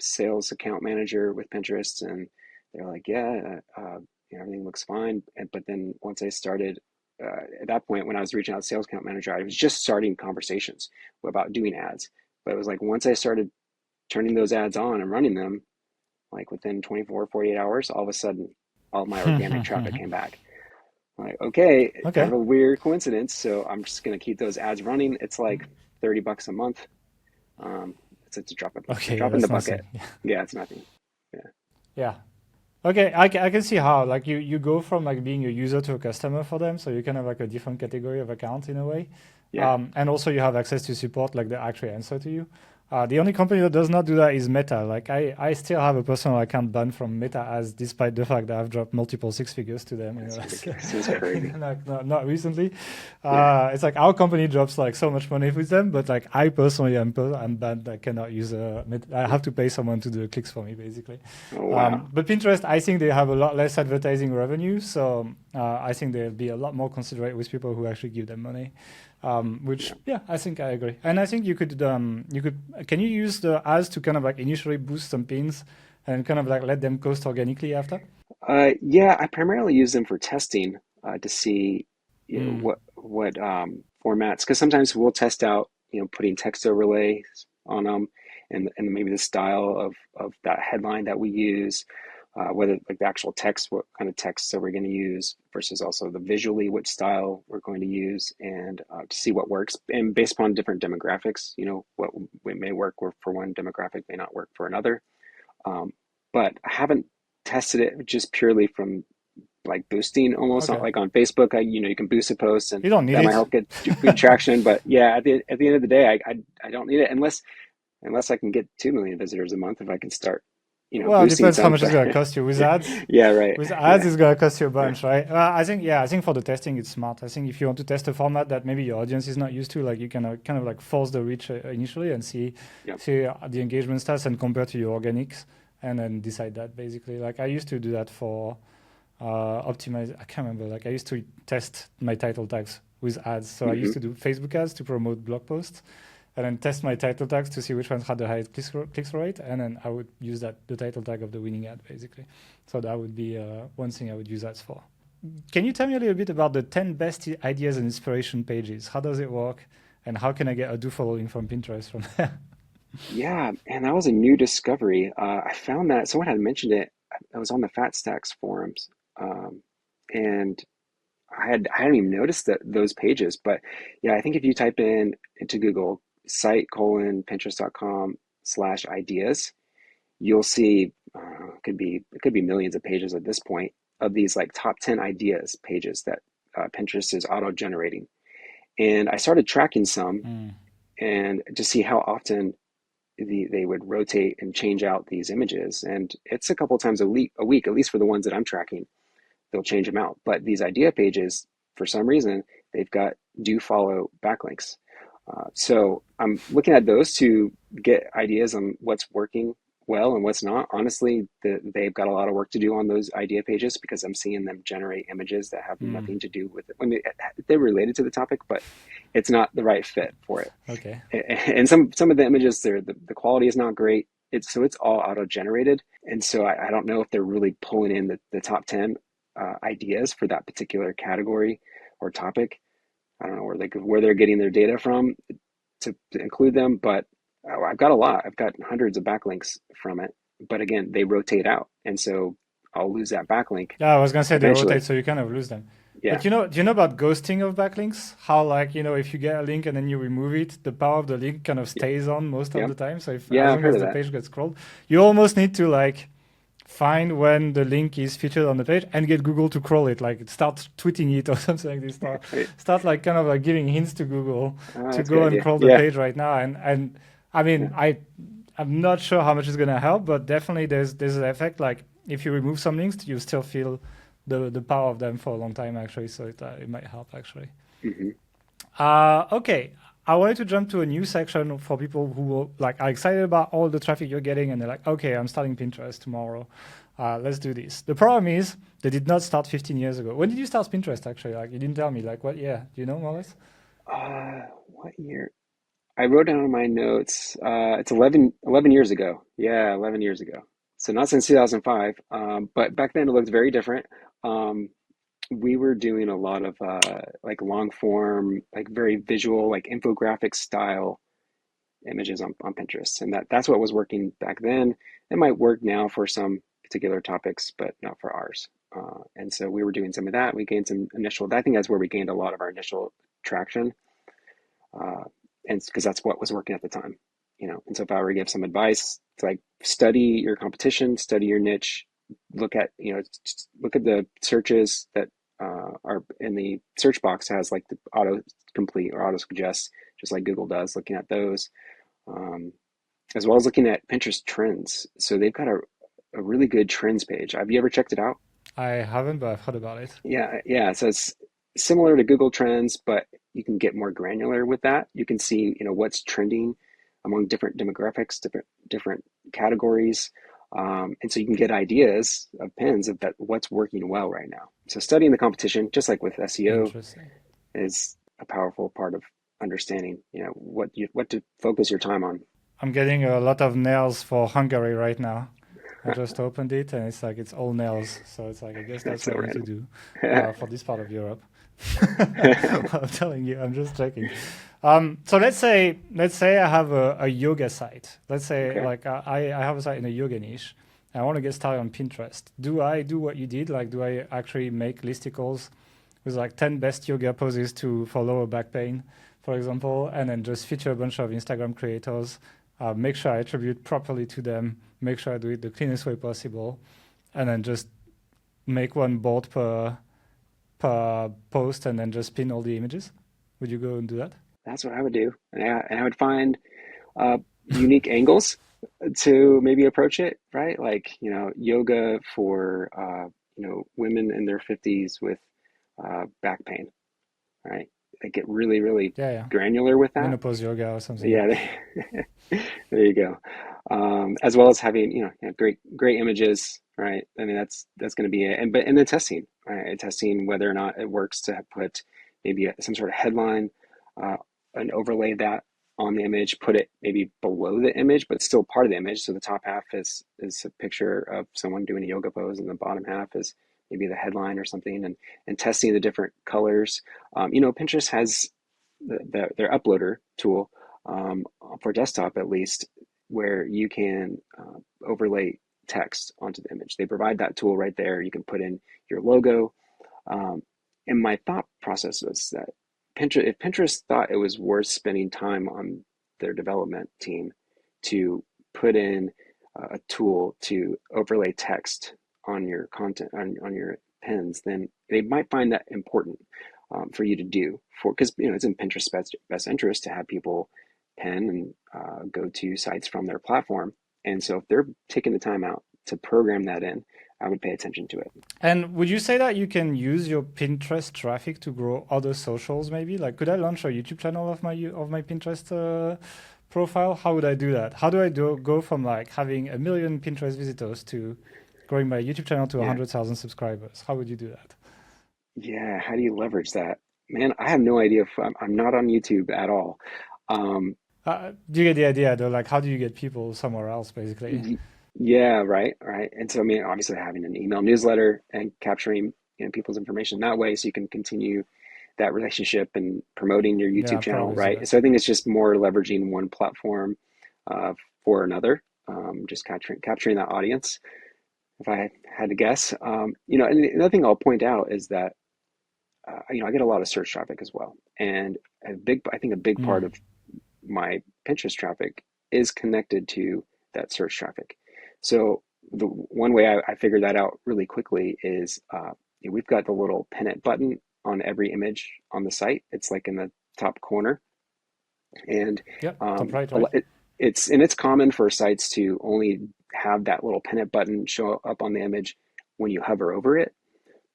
S2: sales account manager with Pinterest, and they're like, "Yeah, everything looks fine." But then once I started, at that point, when I was reaching out to sales account manager, I was just starting conversations about doing ads. But it was like once I started turning those ads on and running them, like within 24, 48 hours, all of a sudden, all my organic traffic came back. I'm like, okay, kind
S1: Okay.
S2: of a weird coincidence. So I'm just gonna keep those ads running. It's like $30 a month. Um, it's a
S1: Okay, yeah,
S2: drop in the
S1: that's
S2: bucket.
S1: nothing. Yeah.
S2: Yeah, it's nothing. Yeah,
S1: Yeah. Okay, I can see how like you go from like being a user to a customer for them, so you can have like a different category of account in a way,
S2: yeah.
S1: and also you have access to support like they actually answer to you. The only company that does not do that is Meta. Like I still have a personal account banned from Meta as despite the fact that I've dropped multiple six figures to them in the
S2: That's
S1: last
S2: ridiculous. Seems crazy.
S1: like not recently.
S2: Yeah,
S1: It's like our company drops like so much money with them, but like I personally I'm banned. I cannot use I have to pay someone to do the clicks for me basically.
S2: oh wow.
S1: But Pinterest, I think they have a lot less advertising revenue, so I think they'll be a lot more considerate with people who actually give them money. Which,
S2: Yeah.
S1: yeah, I think I agree. And I think can you use the ads to kind of like initially boost some pins and kind of like let them coast organically after?
S2: Yeah, I primarily use them for testing to see,
S1: Mm,
S2: what formats. Because sometimes we'll test out, putting text overlays on them, and maybe the style of that headline that we use, whether like the actual text, what kind of text are we going to use, versus also the visually which style we're going to use, and to see what works. And based upon different demographics, what may work for one demographic may not work for another. Um, but I haven't tested it just purely from like boosting, almost not
S1: okay.
S2: like on Facebook. You can boost a post, and
S1: You don't need
S2: that might
S1: it.
S2: help get good traction. But yeah, at the end of the day, I don't need it unless I can get 2 million visitors a month. If I can start,
S1: Well, it
S2: boosting
S1: depends how
S2: some
S1: much it's
S2: for
S1: gonna cost you with ads.
S2: yeah, right,
S1: With ads,
S2: yeah,
S1: it's gonna cost you a
S2: yeah,
S1: bunch, right? I think for the testing, it's smart. I think if you want to test a format that maybe your audience is not used to, like you can kind of like force the reach initially and
S2: yeah.
S1: see the engagement stats and compare to your organics, and then decide that basically. Like I used to do that for optimize. I can't remember. Like I used to test my title tags with ads. So I
S2: Hmm.
S1: used to do Facebook ads to promote blog posts, and then test my title tags to see which ones had the highest click rate, and then I would use the title tag of the winning ad basically. So that would be one thing I would use ads for. Can you tell me a little bit about the 10 best ideas and inspiration pages? How does it work, and how can I get a do following from Pinterest from there?
S2: Yeah, and that was a new discovery. I found that someone had mentioned it. I was on the Fat Stacks forums, and I hadn't even noticed that those pages. But yeah, I think if you type in into Google site colon pinterest.com/ideas, you'll see it could be millions of pages at this point of these like top 10 ideas pages that Pinterest is auto generating. And I started tracking some
S1: Mm,
S2: and to see how often they would rotate and change out these images. And it's a couple times a week, at least for the ones that I'm tracking, they'll change them out. But these idea pages, for some reason, they've got do follow backlinks. So I'm looking at those to get ideas on what's working well and what's not. Honestly, they've got a lot of work to do on those idea pages because I'm seeing them generate images that have
S1: mm,
S2: nothing to do with it. I mean, they're related to the topic, but it's not the right fit for it.
S1: okay.
S2: And some of the images, the quality is not great. It's all auto generated, and so I don't know if they're really pulling in the top 10 ideas for that particular category or topic. I don't know where they're getting their data from to include them, but I've got a lot. I've got hundreds of backlinks from it. But again, they rotate out, and so I'll lose that backlink
S1: Yeah, I was gonna say they
S2: eventually.
S1: rotate, so you kind of lose them.
S2: Yeah.
S1: But do you know about ghosting of backlinks? How like, if you get a link and then you remove it, the power of the link kind of
S2: Yep.
S1: stays on most of
S2: Yep.
S1: the time. So if
S2: Yeah,
S1: as
S2: I've
S1: long
S2: heard
S1: as
S2: of
S1: the
S2: that.
S1: page gets scrolled, you almost need to like find when the link is featured on the page and get Google to crawl it, like start tweeting it or something like this.
S2: Right.
S1: Start like kind of like giving hints to Google to
S2: That's a good
S1: go and
S2: idea.
S1: crawl the
S2: Yeah.
S1: page right now. And I
S2: Yeah.
S1: mean, I'm not sure how much it's gonna help, but definitely there's an effect. Like if you remove some links, you still feel the power of them for a long time actually. So it might help actually.
S2: Hmm.
S1: Okay. I wanted to jump to a new section for people who like are excited about all the traffic you're getting, and they're like, "Okay, I'm starting Pinterest tomorrow. Let's do this." The problem is they did not start 15 years ago. When did you start Pinterest? Actually, like you didn't tell me. Like what year? Do you know, more or less?
S2: What year? I wrote down in my notes. It's 11 years ago. Yeah, 11 years ago. So not since 2005. But back then it looked very different. Um, we were doing a lot of like long form, like very visual, like infographic style images on Pinterest. And that's what was working back then. It might work now for some particular topics, but not for ours. And so we were doing some of that. We gained some initial, I think that's where we gained a lot of our initial traction. Uh, and because that's what was working at the time, And so if I were to give some advice, it's like study your competition, study your niche, look at, look at the searches that are in the search box has like the auto complete or auto suggest, just like Google does, looking at those um, as well as looking at Pinterest trends. So they've got a really good trends page. Have you ever checked it out?
S1: I haven't, but I've heard about it.
S2: Yeah, yeah. So it's similar to Google Trends, but you can get more granular with that. You can see, what's trending among different demographics, different categories. And so you can get ideas of pins of that what's working well right now. So studying the competition, just like with SEO,
S1: Interesting.
S2: is a powerful part of understanding, what to focus your time on.
S1: I'm getting a lot of nails for Hungary right now. I just opened it and it's like it's all nails. So it's like I guess
S2: That's
S1: that's
S2: so
S1: what I need to
S2: random.
S1: do for this part of Europe. I'm telling you, I'm just checking. So let's say I have a yoga site. Let's say
S2: Okay.
S1: like I have a site in a yoga niche. I want to get started on Pinterest. Do I do what you did? Like, do I actually make listicles with like 10 best yoga poses to for lower back pain, for example, and then just feature a bunch of Instagram creators, make sure I attribute properly to them, make sure I do it the cleanest way possible, and then just make one board per post and then just pin all the images? Would you go and do that?
S2: That's what I would do. And I would find uh, unique angles to maybe approach it, right? Like, yoga for, women in their 50s with back pain, right? They get really, really
S1: Yeah, yeah.
S2: granular with that.
S1: Menopause yoga or something. Yeah.
S2: Yeah, there you go. As well as having, great, great images, right? I mean, that's going to be it. And then testing, right? Testing whether or not it works to put maybe some sort of headline, uh, and overlay that on the image, put it maybe below the image, but still part of the image. So the top half is a picture of someone doing a yoga pose, and the bottom half is maybe the headline or something, and testing the different colors. Pinterest has their uploader tool, um, for desktop at least, where you can overlay text onto the image. They provide that tool right there. You can put in your logo. Um, and my thought process was that if Pinterest thought it was worth spending time on their development team to put in a tool to overlay text on your content on your pins, then they might find that important for you to do for because it's in Pinterest's best interest to have people pen and go to sites from their platform. And so if they're taking the time out to program that in, I would pay attention to it.
S1: And would you say that you can use your Pinterest traffic to grow other socials? Maybe like, could I launch a YouTube channel of my Pinterest profile? How would I do that? How do I go from like having 1 million Pinterest visitors to growing my YouTube channel to
S2: Yeah.
S1: 100,000 subscribers? How would you do that?
S2: Yeah, how do you leverage that? Man, I have no idea if I'm not on YouTube at all. Um,
S1: Do you get the idea though? Like, how do you get people somewhere else, basically?
S2: y yeah, right, right. And so, I mean, obviously having an email newsletter and capturing, people's information that way so you can continue that relationship and promoting your
S1: Yeah,
S2: YouTube channel,
S1: probably is the
S2: right?
S1: best.
S2: So I think it's just more leveraging one platform uh, for another, just capturing that audience, if I had to guess. And the other thing I'll point out is that I get a lot of search traffic as well, and I think a big part of my Pinterest traffic is connected to that search traffic. So the one way I figured that out really quickly is we've got the little pin it button on every image on the site. It's like in the top corner, and
S1: Yep, top
S2: um,
S1: right, right?
S2: it's common for sites to only have that little pin it button show up on the image when you hover over it.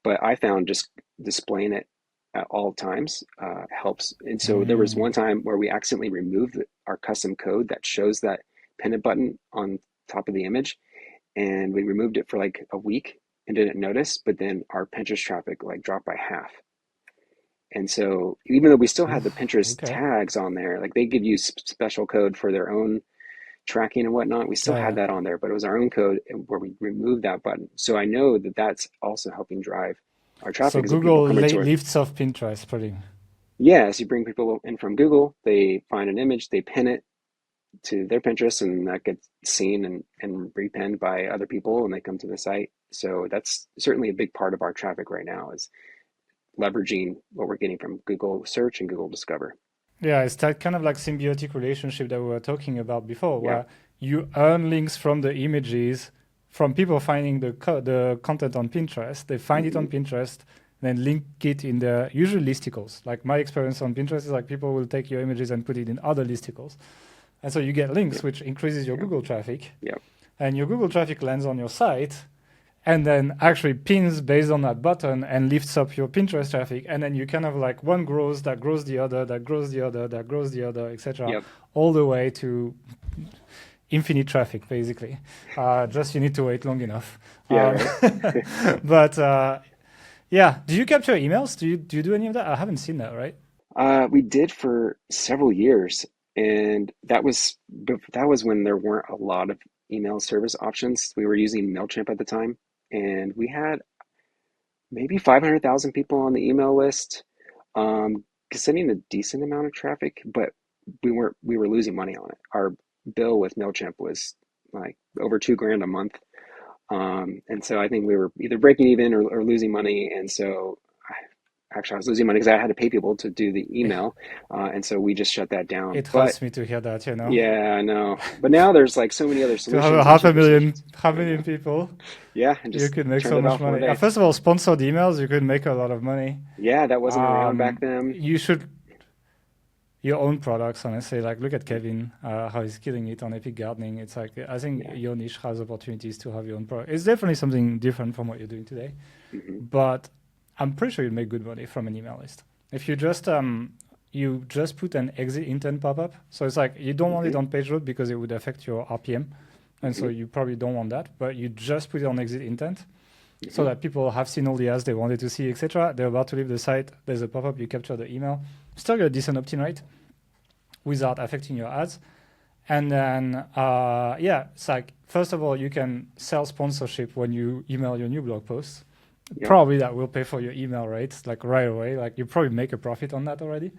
S2: But I found just displaying it at all times helps. And so there was
S1: Mm.
S2: one time where we accidentally removed our custom code that shows that pin it button on top of the image, and we removed it for like a week and didn't notice. But then our Pinterest traffic like dropped by half. And so even though we still had the
S1: Oof,
S2: Pinterest
S1: okay.
S2: tags on there, like they give you special code for their own tracking and whatnot, we still
S1: Yeah,
S2: had
S1: yeah.
S2: that on there, but it was our own code where we removed that button. So I know that that's also helping drive our
S1: So
S2: traffic, is that people
S1: Google
S2: coming to it.
S1: lifts off Pinterest, pretty.
S2: Yeah, so you bring people in from Google, they find an image, they pin it to their Pinterest, and that gets seen and repinned by other people, and they come to the site. So that's certainly a big part of our traffic right now is leveraging what we're getting from Google Search and Google Discover.
S1: Yeah, it's that kind of like symbiotic relationship that we were talking about before,
S2: Yeah.
S1: where you earn links from the images, from people finding the content on Pinterest. They find it
S2: Hmm.
S1: on Pinterest, then link it in the usually listicles. Like my experience on Pinterest is like people will take your images and put it in other listicles. And so you get links,
S2: Yeah.
S1: which increases your
S2: Yeah.
S1: Google traffic.
S2: Yeah.
S1: And your Google traffic lands on your site and then actually pins based on that button and lifts up your Pinterest traffic. And then you kind of like one grows, that grows the other, that grows the other, that grows the other, etc.,
S2: Yep.
S1: all the way to infinite traffic, basically. Just you need to wait long enough.
S2: Yeah.
S1: Um,
S2: Right.
S1: but yeah, do you capture emails? Do you do any of that? I haven't seen that, right?
S2: We did for several years, and that was when there weren't a lot of email service options. We were using MailChimp at the time, and we had maybe 500,000 people on the email list, sending a decent amount of traffic, but we were losing money on it. Our bill with MailChimp was like over 2 grand a month. And so I think we were either breaking even or losing money. And so actually I was losing money because I had to pay people to do the email. And so we just shut that down.
S1: It
S2: But
S1: hurts me to hear that, you know.
S2: yeah, I know. But now there's like so many other
S1: To have a
S2: solutions and cheaper solutions.
S1: half a
S2: I
S1: million
S2: know.
S1: people,
S2: Yeah, and
S1: you
S2: just
S1: could make
S2: turned
S1: so
S2: it
S1: much
S2: off one
S1: money.
S2: day.
S1: First of all, sponsored emails, you could make a lot of money.
S2: Yeah, that wasn't around back then.
S1: You should your own products, honestly. Like look at Kevin, how he's killing it on Epic Gardening. It's like I think
S2: Yeah.
S1: your niche has opportunities to have your own product. It's definitely something different from what you're doing today,
S2: Hmm.
S1: but I'm pretty sure you'd make good money from an email list if you just put an exit intent pop-up. So it's like you don't want it
S2: Hmm.
S1: on page load because it would affect your RPM, and so
S2: Hmm.
S1: you probably don't want that. But you just put it on exit intent so
S2: Hmm.
S1: that people have seen all the ads they wanted to see, etc. They're about to leave the site. There's a pop-up. You capture the email. Still get a decent opt-in rate without affecting your ads. And then, yeah, it's like, first of all, you can sell sponsorship when you email your new blog posts.
S2: Yep.
S1: Probably that will pay for your email rates like right away. Like you probably make a profit on that already.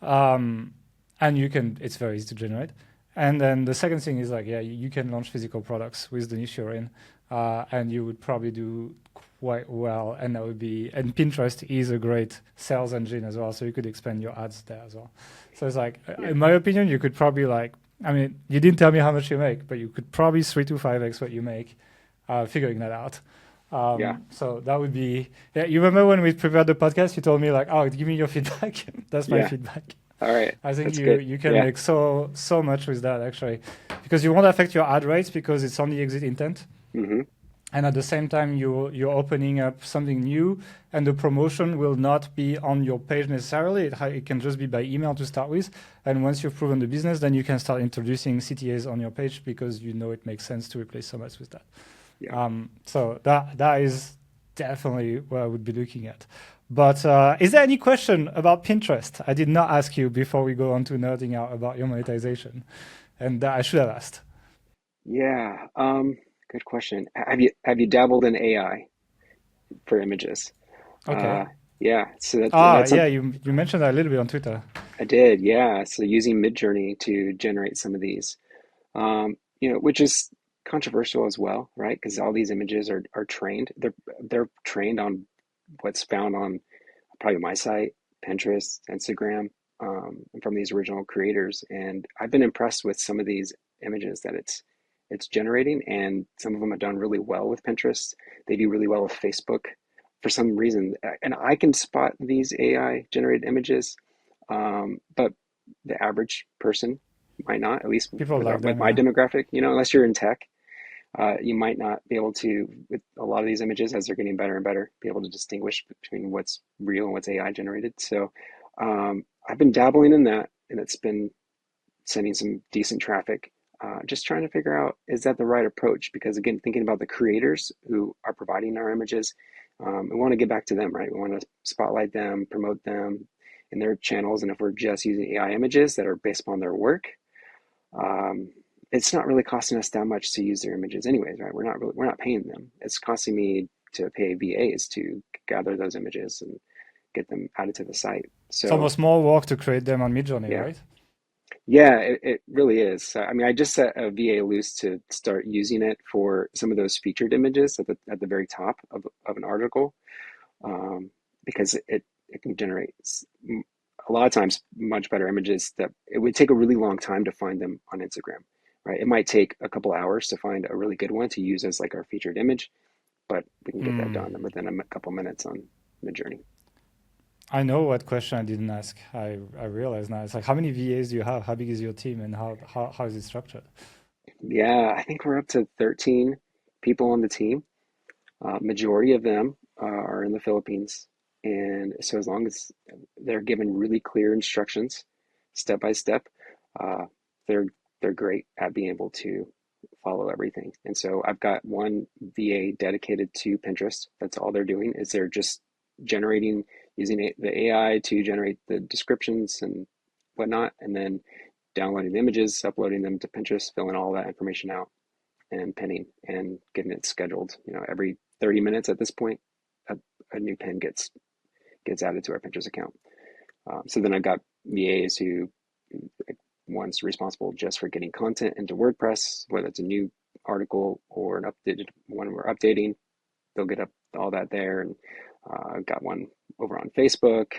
S1: Um, and it's very easy to generate. And then the second thing is like, yeah, you can launch physical products with the niche you're in. And you would probably do quite well. And and Pinterest is a great sales engine as well. So you could expand your ads there as well. So it's like,
S2: Yeah.
S1: in my opinion, you could probably I mean, you didn't tell me how much you make, but you could probably 3 to 5x what you make, figuring that out.
S2: Yeah.
S1: So that would be, yeah, you remember when we prepared the podcast, you told me like, oh, give me your feedback. That's my
S2: Yeah.
S1: feedback.
S2: All right.
S1: I think
S2: That's good.
S1: you can
S2: Yeah.
S1: make so much with that actually, because you won't affect your ad rates because it's on the exit intent.
S2: Hmm.
S1: And at the same time, you're opening up something new, and the promotion will not be on your page necessarily. It can just be by email to start with. And once you've proven the business, then you can start introducing CTAs on your page because you know it makes sense to replace so much with that.
S2: Yeah.
S1: So that is definitely what I would be looking at. But is there any question about Pinterest? I did not ask you before we go on to nerding out about your monetization, and that I should have asked.
S2: Yeah. Good question. Have you dabbled in AI for images?
S1: Okay.
S2: Uh, yeah. So that's
S1: Yeah,
S2: something
S1: you mentioned that a little bit on Twitter.
S2: I did. Yeah. So using Midjourney to generate some of these, which is controversial as well, right? Because all these images are trained. They're trained on what's found on probably my site, Pinterest, Instagram, from these original creators. And I've been impressed with some of these images that it's generating, and some of them have done really well with Pinterest. They do really well with Facebook for some reason. And I can spot these AI generated images, but the average person might not, at least
S1: People
S2: with
S1: like
S2: with
S1: them,
S2: my
S1: yeah.
S2: demographic, unless you're in tech. You might not be able to, with a lot of these images, as they're getting better and better, be able to distinguish between what's real and what's AI generated. So I've been dabbling in that, and it's been sending some decent traffic. Just trying to figure out, is that the right approach? Because again, thinking about the creators who are providing our images, we want to get back to them, right? We want to spotlight them, promote them in their channels. And if we're just using AI images that are based upon their work, um, it's not really costing us that much to use their images anyways, right? We're not paying them. It's costing me to pay VAs to gather those images and get them added to the site.
S1: It's
S2: So
S1: almost more work to create them on Midjourney,
S2: yeah,
S1: right?
S2: yeah, it really is. I mean, I just set a VA loose to start using it for some of those featured images at the very top of an article, um, because it can generate a lot of times much better images that it would take a really long time to find them on Instagram, right? It might take a couple hours to find a really good one to use as like our featured image, but we can get that
S1: Hmm.
S2: done within a couple minutes on Midjourney.
S1: I know what question I didn't ask. I realize now. It's like, how many VAs do you have? How big is your team, and how is it structured?
S2: Yeah, I think we're up to 13 people on the team. Majority of them are in the Philippines, and so as long as they're given really clear instructions, step by step, uh, they're they're great at being able to follow everything. And so I've got one VA dedicated to Pinterest. That's all they're doing is they're just generating using the AI to generate the descriptions and whatnot, and then downloading the images, uploading them to Pinterest, filling all that information out and pinning and getting it scheduled. Every 30 minutes at this point, a, a new pin gets added to our Pinterest account. So then I've got VAs who one's responsible just for getting content into WordPress, whether it's a new article or an updated one we're updating. They'll get up all that there, and I've got one over on Facebook.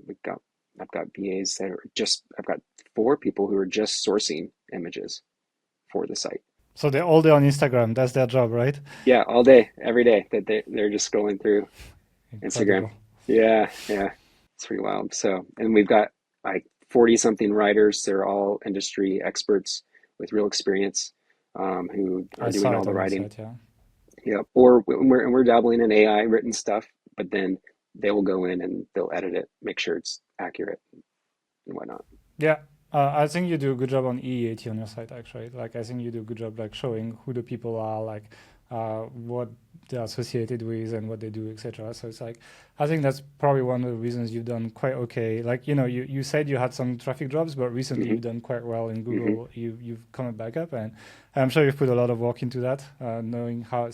S2: We've got I've got VAs that are just I've got 4 people who are just sourcing images for the site.
S1: So they're all there on Instagram. That's their job, right?
S2: Yeah, all day, every day that they're just scrolling through Instagram.
S1: Incredible.
S2: Yeah, yeah, it's pretty wild. So, and we've got like 40 something writers. They're all industry experts with real experience, who are
S1: I
S2: doing
S1: saw
S2: all
S1: it
S2: the
S1: on your
S2: writing.
S1: site, yeah.
S2: Yeah, or we're dabbling in AI written stuff, but then they will go in and they'll edit it, make sure it's accurate and whatnot.
S1: Yeah, I think you do a good job on EEAT on your site, actually. Like, I think you do a good job, like, showing who the people are, like, what they're associated with and what they do, etc. So it's like, I think that's probably one of the reasons you've done quite okay. Like, you said you had some traffic drops, but recently
S2: Hmm.
S1: you've done quite well in
S2: Hmm.
S1: Google. You've come back up, and I'm sure you've put a lot of work into that,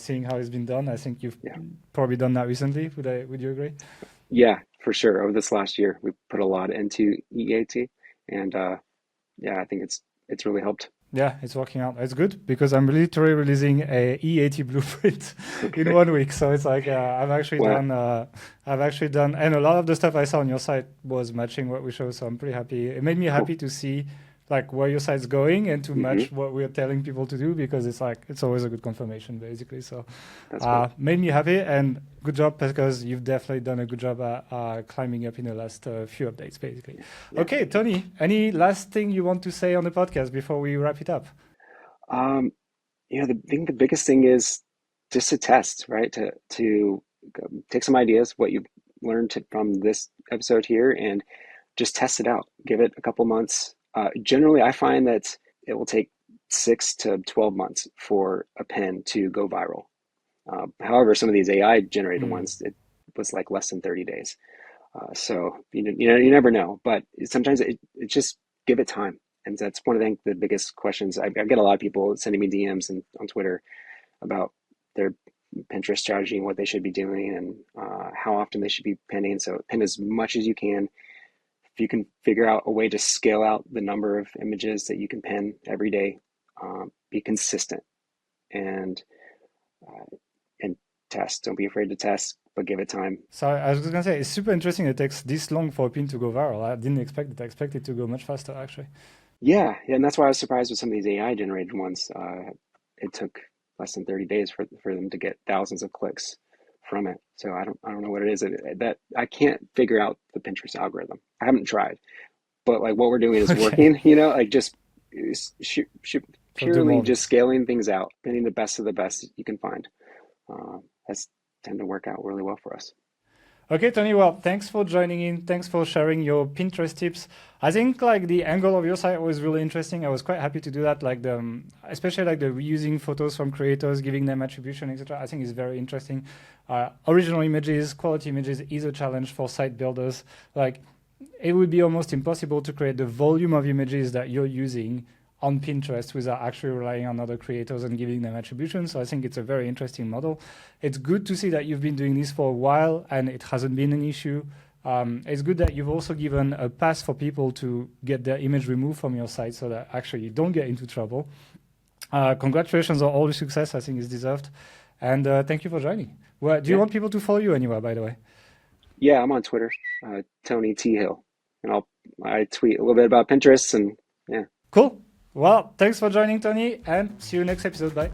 S1: seeing how it's been done. I think you've
S2: Yeah,
S1: probably done that recently. Would you agree?
S2: yeah, for sure. Over this last year, we put a lot into EAT, and yeah, I think it's really helped.
S1: Yeah, it's working out. It's good because I'm literally releasing a E80 blueprint in
S2: Okay.
S1: 1 week. So it's like I've actually
S2: Wow.
S1: done. And a lot of the stuff I saw on your site was matching what we showed. So I'm pretty happy. It made me
S2: Cool.
S1: happy to see like where your site's going and to
S2: Hmm.
S1: match what we're telling people to do because it's like it's always a good confirmation basically. So
S2: That's cool.
S1: made me happy and good job because you've definitely done a good job at climbing up in the last few updates basically.
S2: Yeah,
S1: Okay,
S2: thank you.
S1: Tony, any last thing you want to say on the podcast before we wrap it up?
S2: Um, I think the biggest thing is just to test, right? To take some ideas, what you've learned from this episode here, and just test it out. Give it a couple months. Generally, I find that it will take 6 to 12 months for a pen to go viral. However, some of these AI generated
S1: Hmm.
S2: ones, it was like less than 30 days. So you never know, but sometimes it just give it time, and that's one of the biggest questions. I get a lot of people sending me DMs and on Twitter about their Pinterest strategy and what they should be doing and how often they should be pinning. So pin as much as you can. If you can figure out a way to scale out the number of images that you can pin every day, be consistent and uh, and test. Don't be afraid to test. but give it time.
S1: So I was just gonna say it's super interesting. It takes this long for a pin to go viral. I didn't expect it. I expected it to go much faster, actually.
S2: Yeah, yeah, and that's why I was surprised with some of these AI generated ones. It took less than 30 days for them to get thousands of clicks from it. So I don't know what it is that I can't figure out the Pinterest algorithm. I haven't tried, but like what we're doing is
S1: Okay,
S2: working. You know, like just sh sh
S1: so do more
S2: purely
S1: of
S2: just
S1: it.
S2: scaling things out, getting the best of the best you can find. Has tend to work out really well for us.
S1: Okay, Tony, well, thanks for joining in. Thanks for sharing your Pinterest tips. I think like the angle of your site was really interesting. I was quite happy to do that. Like especially like the reusing photos from creators, giving them attribution, etc. I think is very interesting. Original images, quality images is a challenge for site builders. Like it would be almost impossible to create the volume of images that you're using on Pinterest without actually relying on other creators and giving them attribution. So I think it's a very interesting model. It's good to see that you've been doing this for a while and it hasn't been an issue. It's good that you've also given a pass for people to get their image removed from your site so that actually you don't get into trouble. Congratulations on all the success. I think it's deserved. And thank you for joining. Well, do you
S2: Yeah,
S1: want people to follow you anywhere, by the way?
S2: yeah, I'm on Twitter, Tony T Hill, and I tweet a little bit about Pinterest and yeah.
S1: Cool. Well, thanks for joining, Tony, and see you next episode. Bye.